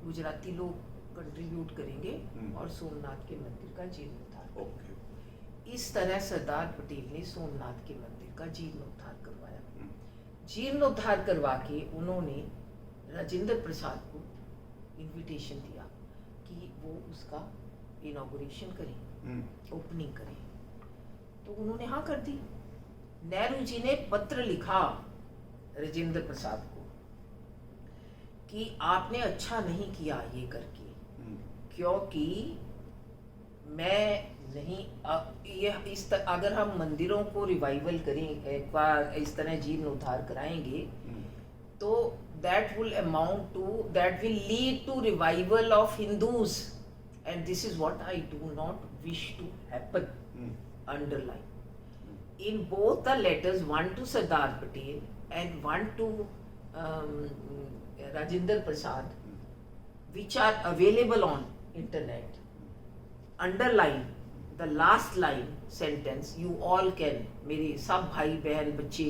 गुजराती लोग कंट्रीब्यूट करेंगे और सोमनाथ के मंदिर का जीर्णोद्धार करेंगे। इस तरह सरदार पटेल ने सोमनाथ के मंदिर का जीर्णोद्धार करवाया। जीर्णोद्धार करवा के उन्होंने राजेंद्र प्रसाद को इनविटेशन दिया कि वो उसका इनॉग्रेशन करें, ओपनिंग करें, तो उन्होंने हाँ कर दी। नेहरू जी ने पत्र लिखा राजेंद्र प्रसाद को कि आपने अच्छा नहीं किया ये करके, क्योंकि मैं नहीं अगर हम मंदिरों को रिवाइवल करें, एक बार इस तरह जीर्णोद्धार कराएंगे, तो that will lead to revival of Hindus, and this is what I do not wish to happen. Underline in both the letters, one to Sardar Patel and one to Rajendra Prasad, which are available on internet, underline the last line sentence, you all can, मेरे सब भाई बहन बच्चे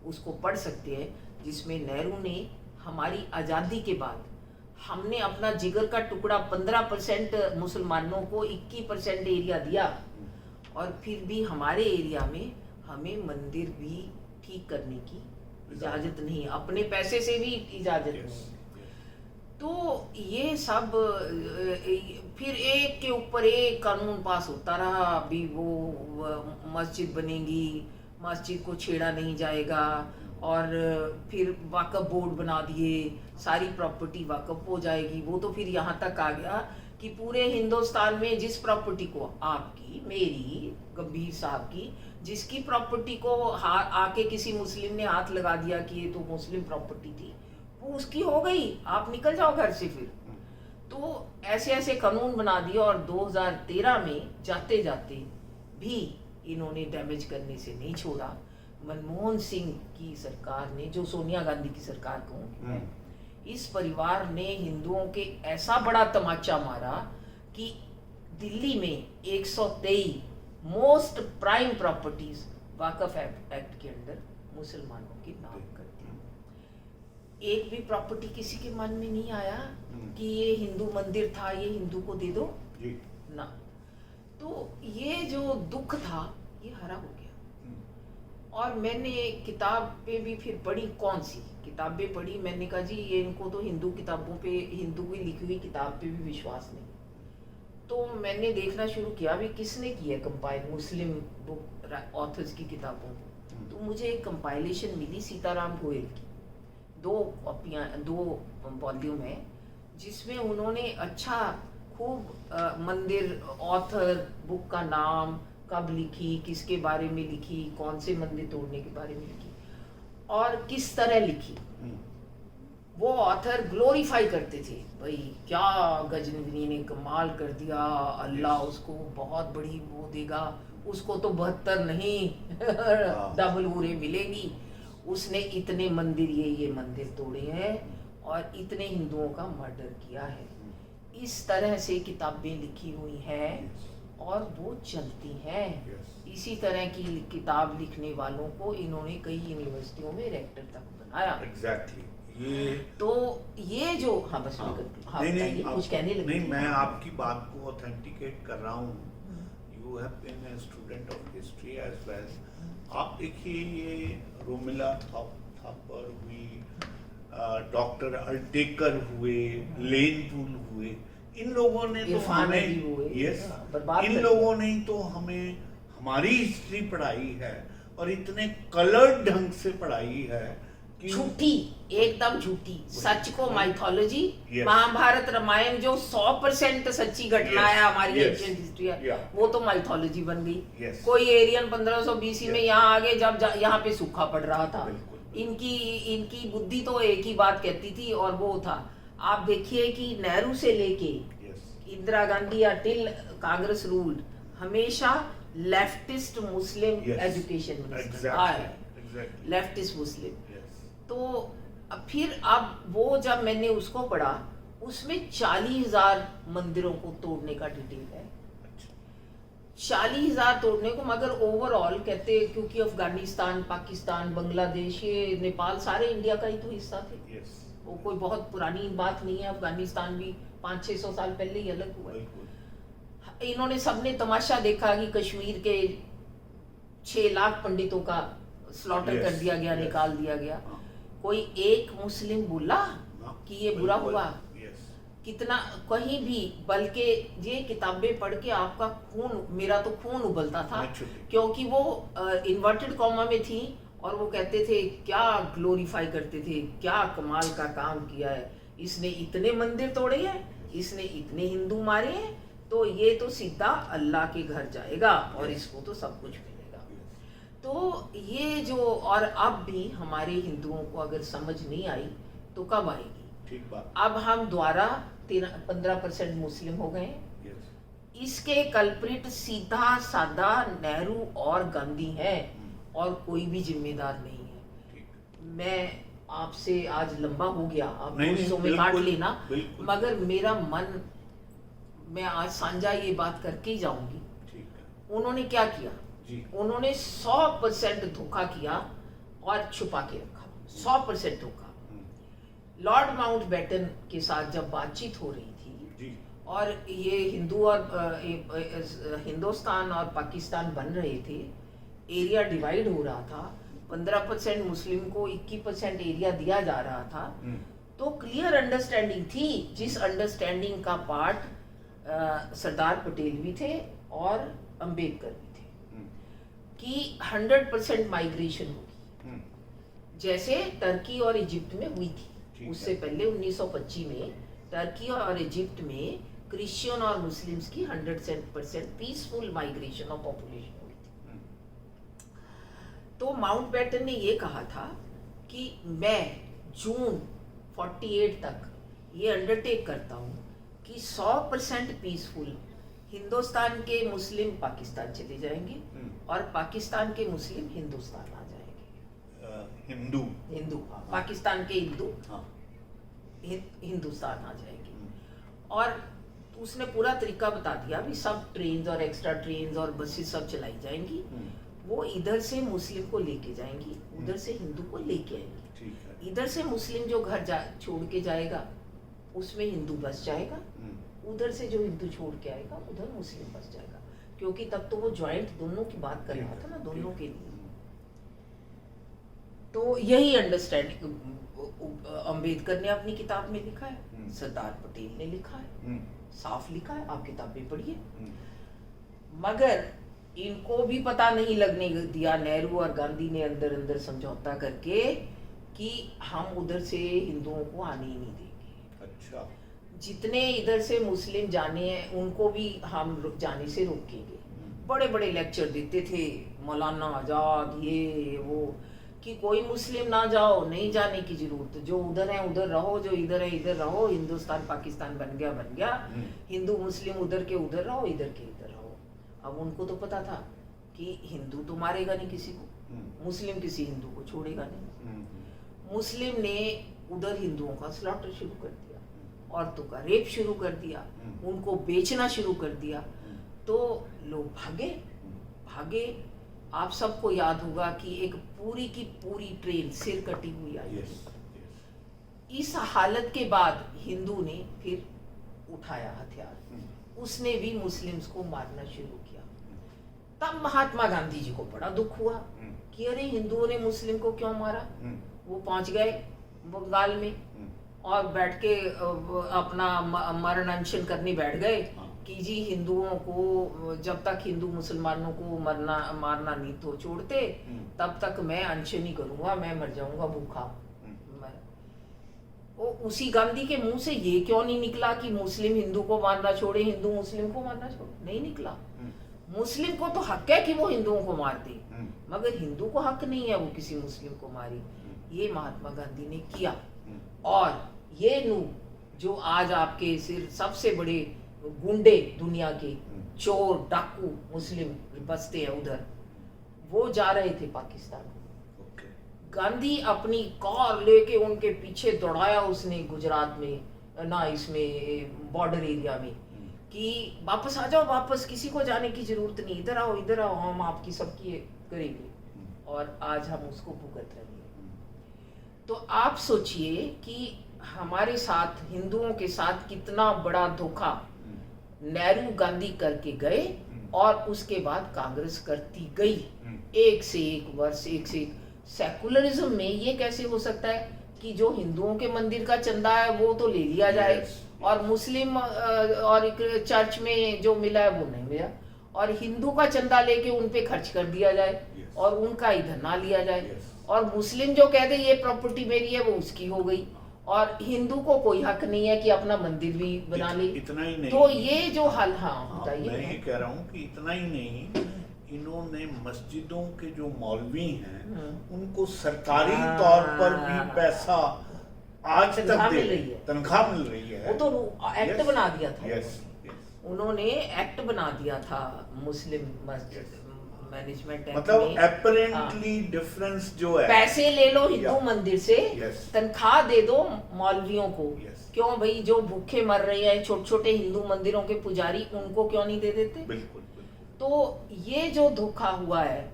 उसको पढ़ सकते हैं, जिसमें नेहरू ने हमारी आज़ादी के बाद हमने अपना जिगर का टुकड़ा 15% मुसलमानों को 21% एरिया दिया, और फिर भी हमारे एरिया में हमें मंदिर भी ठीक करने की इजाज़त नहीं, अपने पैसे से भी इजाज़त नहीं। तो ये सब फिर एक के ऊपर एक कानून पास होता रहा। अभी वो मस्जिद बनेगी, मस्जिद को छेड़ा नहीं जाएगा, और फिर वाकफ बोर्ड बना दिए, सारी प्रॉपर्टी वाकफ हो जाएगी। वो तो फिर यहाँ तक आ गया कि पूरे हिंदुस्तान में जिस प्रॉपर्टी को, आपकी मेरी गंभीर साहब की, जिसकी प्रॉपर्टी को आके किसी मुस्लिम ने हाथ लगा दिया कि ये तो मुस्लिम प्रॉपर्टी थी, वो उसकी हो गई, आप निकल जाओ घर से। फिर तो ऐसे ऐसे कानून बना दिए, और 2013 में जाते जाते भी इन्होंने डैमेज करने से नहीं छोड़ा। मनमोहन सिंह की सरकार ने, जो सोनिया गांधी की सरकार कहूँगी मैं, इस परिवार ने हिंदुओं के ऐसा बड़ा तमाचा मारा कि दिल्ली में 123 मोस्ट प्राइम प्रॉपर्टीज वाकफ एक्ट के अंदर मुसलमानों के नाम कर दी। एक भी प्रॉपर्टी किसी के मन में नहीं आया कि ये हिंदू मंदिर था, ये हिंदू को दे दो ना। तो ये जो दुख था ये हरा हो गया। और मैंने किताबें भी फिर पढ़ी, कौन सी किताबें पढ़ी, मैंने कहा जी ये इनको तो हिंदू किताबों पे, हिंदू की लिखी हुई किताब पे भी विश्वास नहीं। तो मैंने देखना शुरू किया भी किसने की है कंपाइल मुस्लिम बुक ऑथर्स की किताबों को। तो मुझे एक कंपाइलेशन मिली सीताराम गोयल की, 2 कॉपियाँ, 2 वॉल्यूम है, जिसमें उन्होंने अच्छा खूब मंदिर, ऑथर, बुक का नाम, कब लिखी, किसके बारे में लिखी, कौन से मंदिर तोड़ने के बारे में लिखी, और किस तरह लिखी। वो ऑथर ग्लोरीफाई करते थे, भाई क्या गजनवी ने कमाल कर दिया, अल्लाह उसको बहुत बड़ी वो देगा, उसको तो 72 नहीं डबल वूरे मिलेगी, उसने इतने मंदिर ये मंदिर तोड़े हैं और इतने हिंदुओं का मर्डर किया है। इस तरह से किताबें लिखी हुई हैं और वो चलती हैं। इसी तरह की किताब लिखने वालों को इन्होंने कई यूनिवर्सिटियों में रेक्टर तक बनाया। एग्जैक्टली तो ये जो हाँ बस हाँ, हाँ नहीं, कुछ कहने लगे। नहीं, मैं आपकी बात को ऑथेंटिकेट कर रहा हूँ। You have been a student of history as well. आप देखिए ये रोमिला थापर हुई, डॉक्टर अल्टेकर हुए, लेन टूल हुए, इन लोगों ने तो हमें इन लोगों ने तो हमें हमारी हिस्ट्री पढ़ाई है और इतने कलर्ड ढंग से पढ़ाई है कि झूठी, एकदम झूठी, सच को माइथोलॉजी, महाभारत रामायण जो 100% सच्ची घटना है हमारी एंशिएंट हिस्ट्री है, वो तो माइथोलॉजी बन गई। कोई एरियन 1500 BC में यहाँ आगे जब यहाँ पे सूखा पड़ रहा था, इनकी बुद्धि तो एक ही बात कहती थी और वो था। आप देखिए कि नेहरू से लेके इंदिरा गांधी या टिल कांग्रेस रूल्ड, हमेशा लेफ्टिस्ट मुस्लिम एजुकेशन मिनिस्टर आए, लेफ्टिस्ट मुस्लिम। तो फिर अब वो जब मैंने उसको पढ़ा, उसमें 40,000 मंदिरों को तोड़ने का डिटेल है। 40,000 तोड़ने को, मगर ओवरऑल कहते क्योंकि अफगानिस्तान, पाकिस्तान, बांग्लादेश, ये नेपाल सारे इंडिया का ही तो हिस्सा थे। वो कोई बहुत पुरानी बात नहीं है। अफगानिस्तान भी 500-600 साल पहले ही अलग हुआ। इन्होंने सबने तमाशा देखा कि कश्मीर के 6 लाख पंडितों का स्लॉटर कर दिया गया, निकाल दिया गया। कोई एक मुस्लिम बोला कि ये बुरा हुआ? कितना कहीं भी, बल्कि ये किताबें पढ़ के आपका खून, मेरा तो खून उबलता था, क्योंकि वो इन्वर्टेड कॉमा में थी और वो कहते थे, क्या ग्लोरीफाई करते थे, क्या कमाल का काम किया है, इसने इतने मंदिर तोड़े हैं, इसने इतने हिंदू मारे हैं, तो ये तो सीधा अल्लाह के घर जाएगा और इसको तो सब कुछ मिलेगा। तो ये जो, और अब भी हमारे हिंदुओं को अगर समझ नहीं आई तो कब आएगी? ठीक बात। अब हम द्वारा 15% मुस्लिम हो गए। इसके कल्प्रिट सीधा साधा नेहरू और गांधी हैं और कोई भी जिम्मेदार नहीं है। मैं आपसे आज लंबा हो गया, आप हिस्सों में काट लेना, मगर मेरा मन, मैं आज सांझा ये बात करके ही जाऊंगी। उन्होंने क्या किया? उन्होंने 100% धोखा किया और छुपा के रखा, 100% धोखा। लॉर्ड माउंटबेटन के साथ जब बातचीत हो रही थी और ये हिंदू और हिंदुस्तान और पाकिस्तान बन रहे थे, एरिया डिवाइड हो रहा था, 15% मुस्लिम को 21% एरिया दिया जा रहा था, तो क्लियर अंडरस्टैंडिंग थी, जिस अंडरस्टैंडिंग का पार्ट सरदार पटेल भी थे और अंबेडकर भी थे, कि 100% माइग्रेशन होगी, जैसे टर्की और इजिप्ट में हुई थी। उससे पहले 1925 में टर्की और इजिप्ट में क्रिश्चियन और मुस्लिम्स की 100% पीसफुल माइग्रेशन ऑफ पॉपुलेशन हुई थी। तो माउंटबेटन ने ये कहा था कि मैं जून 48 तक ये अंडरटेक करता हूँ कि 100% पीसफुल हिंदुस्तान के मुस्लिम पाकिस्तान चले जाएंगे और पाकिस्तान के मुस्लिम हिंदुस्तान आ जाएंगे। हिंदू पाकिस्तान के हिंदू हिंदुस्तान आ जाएंगे। और उसने पूरा तरीका बता दिया भी, सब ट्रेन और एक्स्ट्रा ट्रेन और बसेस सब चलाई जाएंगी, वो इधर से मुस्लिम को लेके जाएंगी, उधर से हिंदू को लेके आएंगी। इधर से मुस्लिम जो घर छोड़ के जाएगा उसमें हिंदू बस जाएगा, उधर से जो हिंदू छोड़ के आएगा उधर मुस्लिम बस जाएगा, क्योंकि तब तो वो ज्वाइंट दोनों की बात कर रहा था ना, दोनों के लिए। तो यही अंडरस्टैंडिंग अंबेडकर ने अपनी किताब में लिखा है, सरदार पटेल ने लिखा है, साफ लिखा है, आप किताबें पढ़िए। मगर इनको भी पता नहीं लगने दिया, नेहरू और गांधी ने अंदर अंदर समझौता करके, कि हम उधर से हिंदुओं को आने ही नहीं देंगे। अच्छा। जितने इधर से मुस्लिम जाने हैं उनको भी हम जाने से रोकेंगे। बड़े बड़े लेक्चर देते थे मौलाना आजाद, ये वो, कि कोई मुस्लिम ना जाओ, नहीं जाने की जरूरत, जो उधर है उधर रहो, जो इधर है इधर रहो, हिंदुस्तान पाकिस्तान बन गया, हिंदू मुस्लिम उधर के उधर रहो, इधर के इधर रहो। अब उनको तो पता था कि हिंदू तो मारेगा नहीं किसी को, मुस्लिम किसी हिंदू को छोड़ेगा नहीं। मुस्लिम ने उधर हिंदुओं का स्लॉटर शुरू कर दिया, औरतों का रेप शुरू कर दिया, उनको बेचना शुरू कर दिया। तो लोग भागे। आप सबको याद होगा कि एक पूरी की पूरी ट्रेन सिर कटी हुई आई। इस हालत के बाद हिंदू ने फिर उठाया हथियार, उसने भी मुस्लिम्स को मारना शुरू किया। तब महात्मा गांधी जी को बड़ा दुख हुआ कि अरे हिंदुओं ने मुस्लिम को क्यों मारा। वो पहुंच गए बंगाल में और बैठ के अपना मरण अनशन करने बैठ गए कि जी हिंदुओं को जब तक हिंदू मुसलमानों को मारना नहीं तो छोड़ते तब तक मैं अनशन ही करूंगा, मैं मर जाऊंगा भूखा। वो उसी गांधी के मुंह से ये क्यों नहीं निकला कि मुस्लिम हिंदू को मारना छोड़े, हिंदू मुस्लिम को मारना छोड़े? नहीं निकला। मुस्लिम को तो हक है कि वो हिंदुओं को मार दे, मगर हिंदू को हक नहीं है वो किसी मुस्लिम को मारे। ये महात्मा गांधी ने किया। और ये जो आज आपके सिर सबसे बड़े गुंडे दुनिया के, चोर डाकू मुस्लिम बसते हैं उधर, वो जा रहे थे पाकिस्तान। गांधी अपनी कार लेके उनके पीछे दौड़ाया उसने गुजरात में ना, इसमें बॉर्डर एरिया में, कि वापस आ जाओ, वापस, किसी को जाने की जरूरत नहीं, इधर आओ, हम आपकी सबकी करेंगे। और आज हम उसको भुगत रहे हैं। तो आप सोचिए कि हमारे साथ, हिंदुओं के साथ कितना बड़ा धोखा नेहरू गांधी करके गए और उसके बाद कांग्रेस करती गई। एक से एक वर्ष, एक से एक। सेकुलरिज्म में ये कैसे हो सकता है कि जो हिंदुओं के मंदिर का चंदा है वो तो ले लिया जाए, और मुस्लिम और एक चर्च में जो मिला है वो नहीं मिला, और हिंदू का चंदा लेके उन पे खर्च कर दिया जाए और उनका इधर ना लिया जाए, और मुस्लिम जो कहते ये प्रॉपर्टी मेरी है वो उसकी हो गई, और हिंदू को कोई हक नहीं है कि अपना मंदिर भी बना ले। इतना ही नहीं, तो ये जो हाल, बताइए। मैं ये कह रहा हूँ कि इतना ही नहीं, इन्होंने मस्जिदों के जो मौलवी हैं उनको सरकारी तौर पर भी पैसा आज तक तनख्वाह मिल रही है। वो तो एक्ट बना दिया था। उन्होंने एक्ट बना दिया था मुस्लिम मस्जिद मैनेजमेंट एक्ट मतलब में। अपरेंटली डिफरेंस जो है, पैसे ले लो हिंदू मंदिर से, तनख्वाह दे दो मौलवियों को। क्यों भाई, जो भूखे मर रहे हैं छोटे छोटे हिंदू मंदिरों के पुजारी, उनको क्यों नहीं दे देते? बिल्कुल। तो ये जो धोखा हुआ है,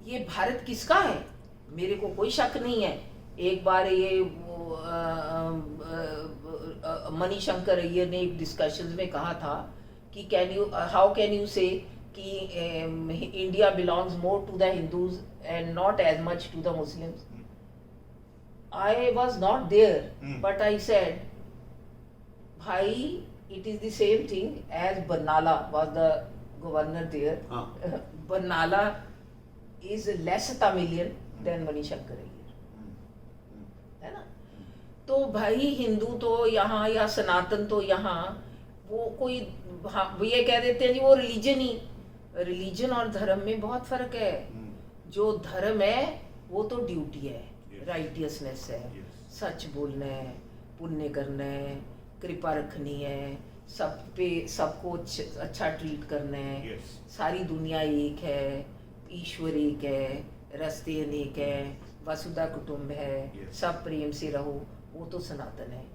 ये भारत किसका है? मेरे को कोई शक नहीं है। एक बार ये मणिशंकर अय्यर ने एक डिस्कशन में कहा था कि हाउ कैन यू से कि India belongs more to the Hindus and not as much to the Muslims. I was not there, but I said भाई, it is the same thing as Barnala was the governor there. Barnala is less Tamilian than Manishankar Aiyar, है ना? तो भाई हिंदू तो यहाँ या सनातन तो यहाँ, वो कोई ये कह देते हैं जी वो रिलीजन और धर्म में बहुत फर्क है। जो धर्म है वो तो ड्यूटी है, राइटियसनेस है, सच बोलना है, पुण्य करना है, कृपा रखनी है, सब पे सबको अच्छा ट्रीट करना है। सारी दुनिया एक है, ईश्वर एक है, रास्ते अनेक है, वसुधा कुटुंब है, सब प्रेम से रहो, वो तो सनातन है।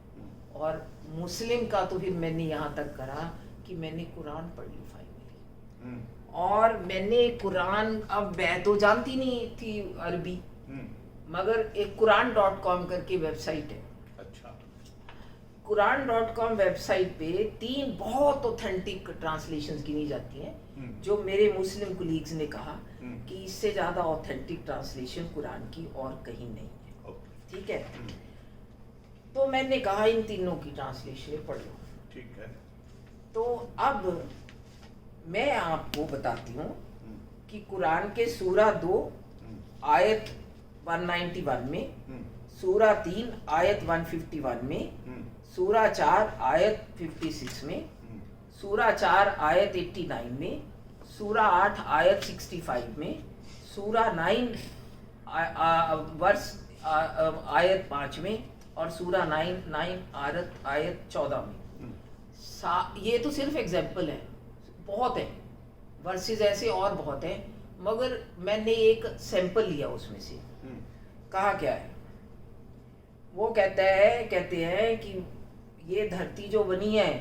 और मुस्लिम का तो फिर मैंने यहाँ तक करा कि मैंने कुरान पढ़ ली फाइनली। और मैंने कुरान, अब मैं तो जानती नहीं थी अरबी, मगर एक Quran.com करके वेबसाइट है। अच्छा। Quran.com वेबसाइट पे 3 बहुत ऑथेंटिक ट्रांसलेशंस गिनी जाती हैं, जो मेरे मुस्लिम कुलीग्स ने कहा कि इससे ज्यादा ऑथेंटिक ट्रांसलेशन कुरान की और कहीं नहीं है। ठीक है, तो मैंने कहा इन तीनों की ट्रांसलेशन पढ़ लो। ठीक है। तो अब मैं आपको बताती हूँ कि कुरान के सूरा 2 आयत 191 में, सूरा 3 आयत 151 में, सूरा 4 आयत 56 में, सूरा 4 आयत 89 में, सूरा 8 आयत 65 में, सूरा 9 वर्ष आयत 5 में और सूरा 9 आयत 14 में। ये तो सिर्फ एग्जाम्पल है, बहुत है, वर्सेस ऐसे और बहुत है, मगर मैंने एक सैंपल लिया उसमें से। कहा क्या है, वो कहते हैं कि ये धरती जो बनी है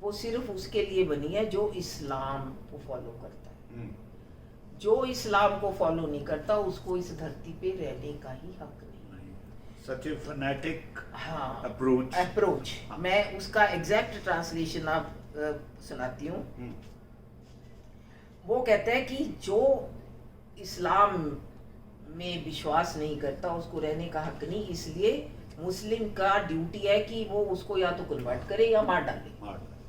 वो सिर्फ उसके लिए बनी है जो इस्लाम को फॉलो करता है। जो इस्लाम को फॉलो नहीं करता उसको इस धरती पे रहने का ही हक नहीं। Such a fanatic हाँ, approach. मैं उसका एग्जैक्ट ट्रांसलेशन आप सुनाती हूँ। वो कहते हैं कि जो इस्लाम में विश्वास नहीं करता उसको रहने का हक नहीं, इसलिए मुस्लिम का ड्यूटी है कि वो उसको या तो कन्वर्ट करे या मार डाले।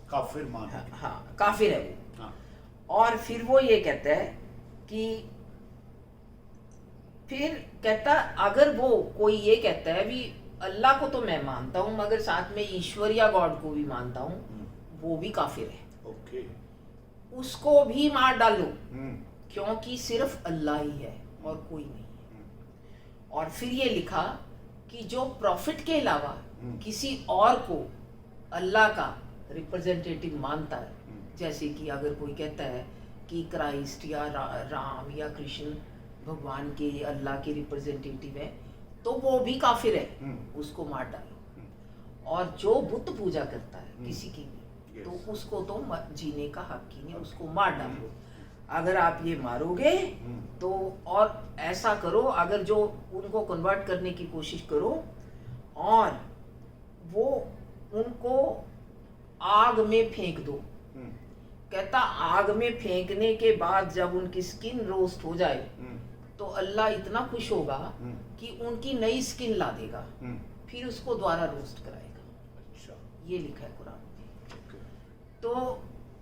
काफिर मान। हाँ, काफिर है वो। हाँ। और फिर वो ये कहता है कि फिर कहता अगर वो कोई ये कहता है भी अल्लाह को तो मैं मानता हूँ मगर साथ में ईश्वर या गॉड को भी मानता हूँ, वो भी काफिर है। ओके। उसको भी मार डालो क्योंकि सिर्फ अल्लाह ही है और कोई नहीं है। और फिर ये लिखा कि जो प्रॉफिट के अलावा किसी और को अल्लाह का रिप्रेजेंटेटिव मानता है, जैसे कि अगर कोई कहता है कि क्राइस्ट या राम या कृष्ण भगवान के अल्लाह के रिप्रेजेंटेटिव है, तो वो भी काफिर है, उसको मार डालो। और जो बुत पूजा करता है किसी की भी, तो उसको तो जीने का हक ही नहीं, उसको मार डालो। अगर आप ये मारोगे तो, और ऐसा करो, अगर जो उनको कन्वर्ट करने की कोशिश करो और वो उनको आग में फेंक दो। कहता आग में फेंकने के बाद जब उनकी स्किन रोस्ट हो जाए तो अल्लाह इतना खुश होगा कि उनकी नई स्किन ला देगा, फिर उसको दोबारा रोस्ट कराएगा। अच्छा। ये लिखा है कुरान में। तो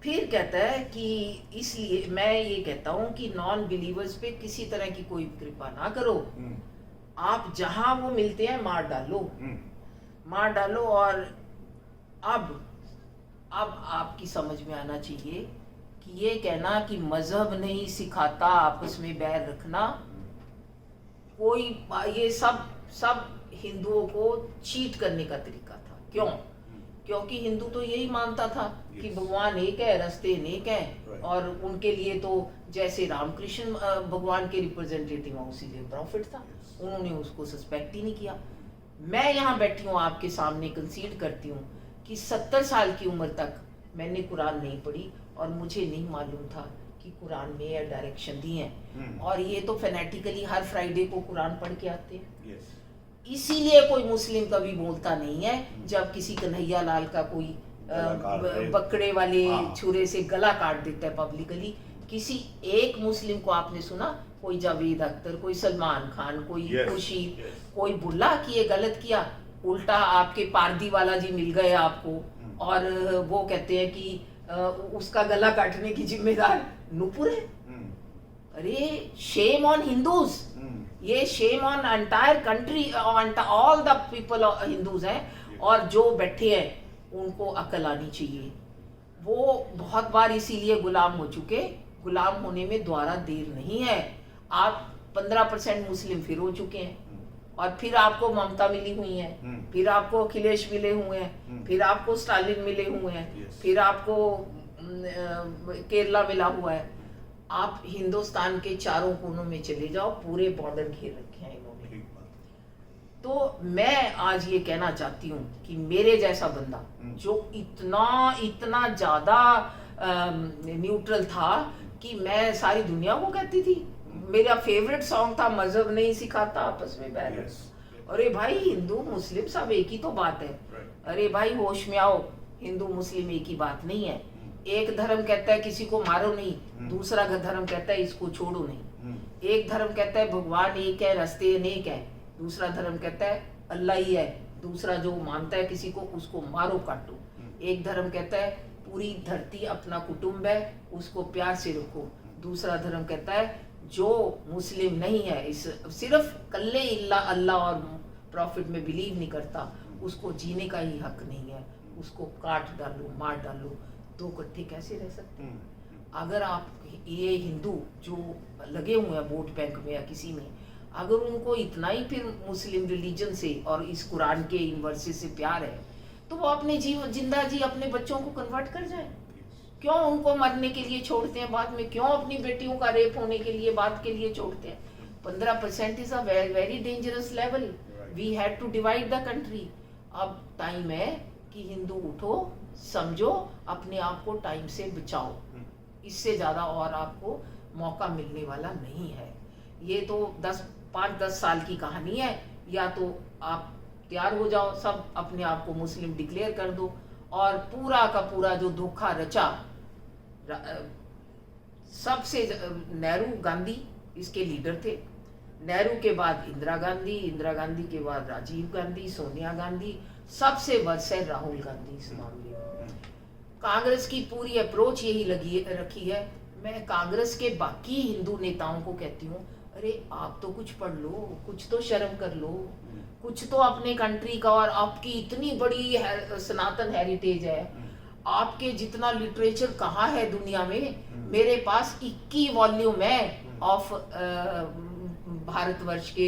फिर कहता है कि इसलिए मैं ये कहता हूँ कि नॉन बिलीवर्स पे किसी तरह की कोई कृपा ना करो, आप जहां वो मिलते हैं मार डालो। और अब आपकी समझ में आना चाहिए कि ये कहना कि मजहब नहीं सिखाता आपस में बैर रखना, कोई ये सब हिंदुओं को चीट करने का तरीका था। क्यों? क्योंकि हिंदू तो यही मानता था कि भगवान एक है, रास्ते अनेक हैं, और उनके लिए तो जैसे रामकृष्ण भगवान के रिप्रेजेंटेटिव हैं, उसी लिए प्रॉफिट था, उन्होंने उसको सस्पेक्ट ही नहीं किया। मैं यहाँ बैठी हूँ आपके सामने कंसीड करती हूँ कि 70 साल की उम्र तक मैंने कुरान नहीं पढ़ी और मुझे नहीं मालूम था कि कुरान में ये डायरेक्शन दी है। और ये तो फेनेटिकली हर फ्राइडे को कुरान पढ़ के आते हैं। इसीलिए कोई मुस्लिम कभी बोलता नहीं है जब किसी कन्हैया लाल का कोई बकरे वाले छुरे से गला काट देता है पब्लिकली। किसी एक मुस्लिम को आपने सुना? कोई जावेद अख्तर, कोई सलमान खान, कोई खुशी, कोई बुल्ला कि ये गलत किया? उल्टा आपके पारदी वाला जी मिल गए आपको और वो कहते हैं कि उसका गला काटने की जिम्मेदार नूपुर है। अरे शेम ऑन हिंदूज, ये shame on entire country, all the people Hindus हैं। और जो बैठे हैं उनको अकल आनी चाहिए। वो बहुत बार इसीलिए गुलाम हो चुके, गुलाम होने में द्वारा देर नहीं है। आप 15% मुस्लिम फिर हो चुके हैं, और फिर आपको ममता मिली हुई है, फिर आपको अखिलेश मिले हुए हैं, फिर आपको स्टालिन मिले हुए हैं, फिर आपको केरला मिला हुआ है। आप हिंदुस्तान के चारों कोनों में चले जाओ, पूरे बॉर्डर घेर रखे हैं इन्होंने। तो मैं आज ये कहना चाहती हूँ कि मेरे जैसा बंदा जो इतना ज्यादा न्यूट्रल था कि मैं सारी दुनिया को कहती थी, मेरा फेवरेट सॉन्ग था मजहब नहीं सिखाता आपस में बैर। अरे भाई हिंदू मुस्लिम सब एक ही तो बात है। अरे भाई होश में आओ, हिंदू मुस्लिम एक ही बात नहीं है। एक धर्म कहता है किसी को मारो नहीं, दूसरा धर्म कहता है इसको छोड़ो नहीं। एक धर्म कहता है भगवान एक है, रास्ते अनेक है, दूसरा धर्म कहता है अल्लाह ही है, दूसरा जो मानता है किसी को उसको मारो काटो। एक धर्म कहता है पूरी धरती अपना कुटुंब है, उसको प्यार से रखो। दूसरा धर्म कहता है जो मुस्लिम नहीं है, इस सिर्फ कल्ले अल्लाह और प्रॉफिट में बिलीव नहीं करता, उसको जीने का ही हक नहीं है, उसको काट डालो, मार डालो। दो इकट्ठे कैसे रह सकते हैं? अगर आप ये हिंदू जो लगे हुए हैं वोट बैंक में या किसी में, अगर उनको इतना ही फिर मुस्लिम रिलीजन से और इस कुरान के इन वर्सेस से प्यार है, तो वो अपने जीवन जिंदा जी अपने बच्चों को कन्वर्ट कर जाए। क्यों उनको मरने के लिए छोड़ते हैं बाद में? क्यों अपनी बेटियों का रेप होने के लिए बात के लिए छोड़ते हैं? 15% is a very dangerous level. We had to divide the country. अब टाइम है कि हिंदू उठो, समझो, अपने आप को टाइम से बचाओ। इससे ज्यादा और आपको मौका मिलने वाला नहीं है। ये तो 5-10 साल की कहानी है। या तो आप तैयार हो जाओ, सब अपने आप को मुस्लिम डिक्लेयर कर दो, और पूरा का पूरा जो धोखा रचा सबसे नेहरू गांधी इसके लीडर थे। नेहरू के बाद इंदिरा गांधी के बाद राजीव गांधी, सोनिया गांधी, सबसे वर्ष है राहुल गांधी इस मामले में। कांग्रेस की पूरी अप्रोच यही रखी है। मैं कांग्रेस के बाकी हिंदू नेताओं को कहती हूँ, अरे आप तो कुछ पढ़ लो, कुछ तो शर्म कर लो, कुछ तो अपने कंट्री का, और आपकी इतनी बड़ी सनातन हेरिटेज है, आपके जितना लिटरेचर कहाँ है दुनिया में? मेरे पास 21 वॉल्यूम है ऑफ भारतवर्ष के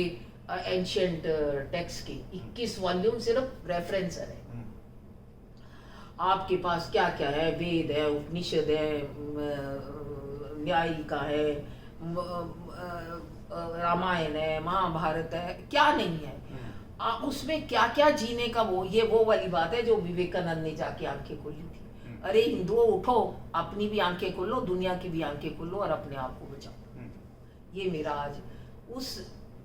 एंशिएंट टेक्स्ट के, 21 वॉल्यूम सिर्फ रेफरेंस है। आपके पास क्या क्या है? वेद है, उपनिषद है, न्यायिका है, रामायण है, महाभारत है, क्या नहीं है? उसमें क्या क्या जीने का वो वाली बात है जो विवेकानंद ने जाके आंखें खोली थी। अरे हिंदुओं उठो, अपनी भी आंखें खोलो, दुनिया की भी आंखें खोलो, और अपने आप को बचाओ। ये मेरा आज उस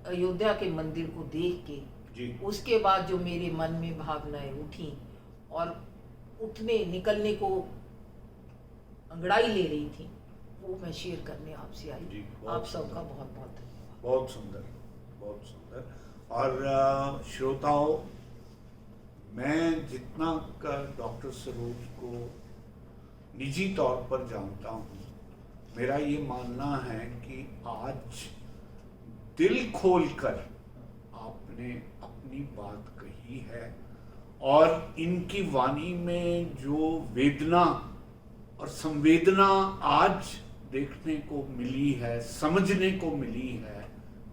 अयोध्या के मंदिर को देख के, उसके बाद जो मेरे मन में भावनाएं उठी और उठने निकलने को अंगड़ाई ले रही थी, वो मैं शेयर करने आपसे आई। आप सबका बहुत बहुत धन्यवाद। बहुत सुंदर, बहुत सुंदर। और श्रोताओं, मैं जितना कर डॉक्टर सरोज को निजी तौर पर जानता हूँ, मेरा ये मानना है कि आज दिल खोलकर आपने अपनी बात कही है, और इनकी वाणी में जो वेदना और संवेदना आज देखने को मिली है, समझने को मिली है,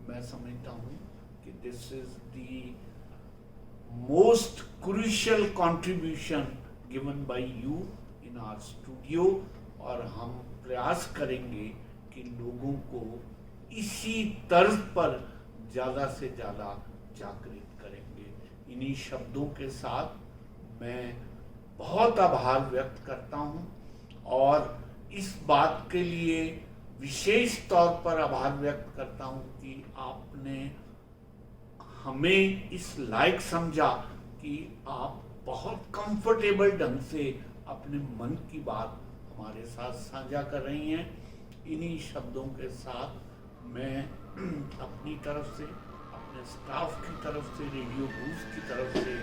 मैं समझता हूँ कि this is the most crucial contribution given by you in our studio. और हम प्रयास करेंगे कि लोगों को इसी तर्ज पर ज़्यादा से ज़्यादा जागृत करेंगे। इन्हीं शब्दों के साथ मैं बहुत आभार व्यक्त करता हूँ, और इस बात के लिए विशेष तौर पर आभार व्यक्त करता हूँ कि आपने हमें इस लायक समझा कि आप बहुत कंफर्टेबल ढंग से अपने मन की बात हमारे साथ साझा कर रही हैं। इन्हीं शब्दों के साथ मैं अपनी तरफ से, अपने स्टाफ की तरफ से, रेडियो बूथ की तरफ से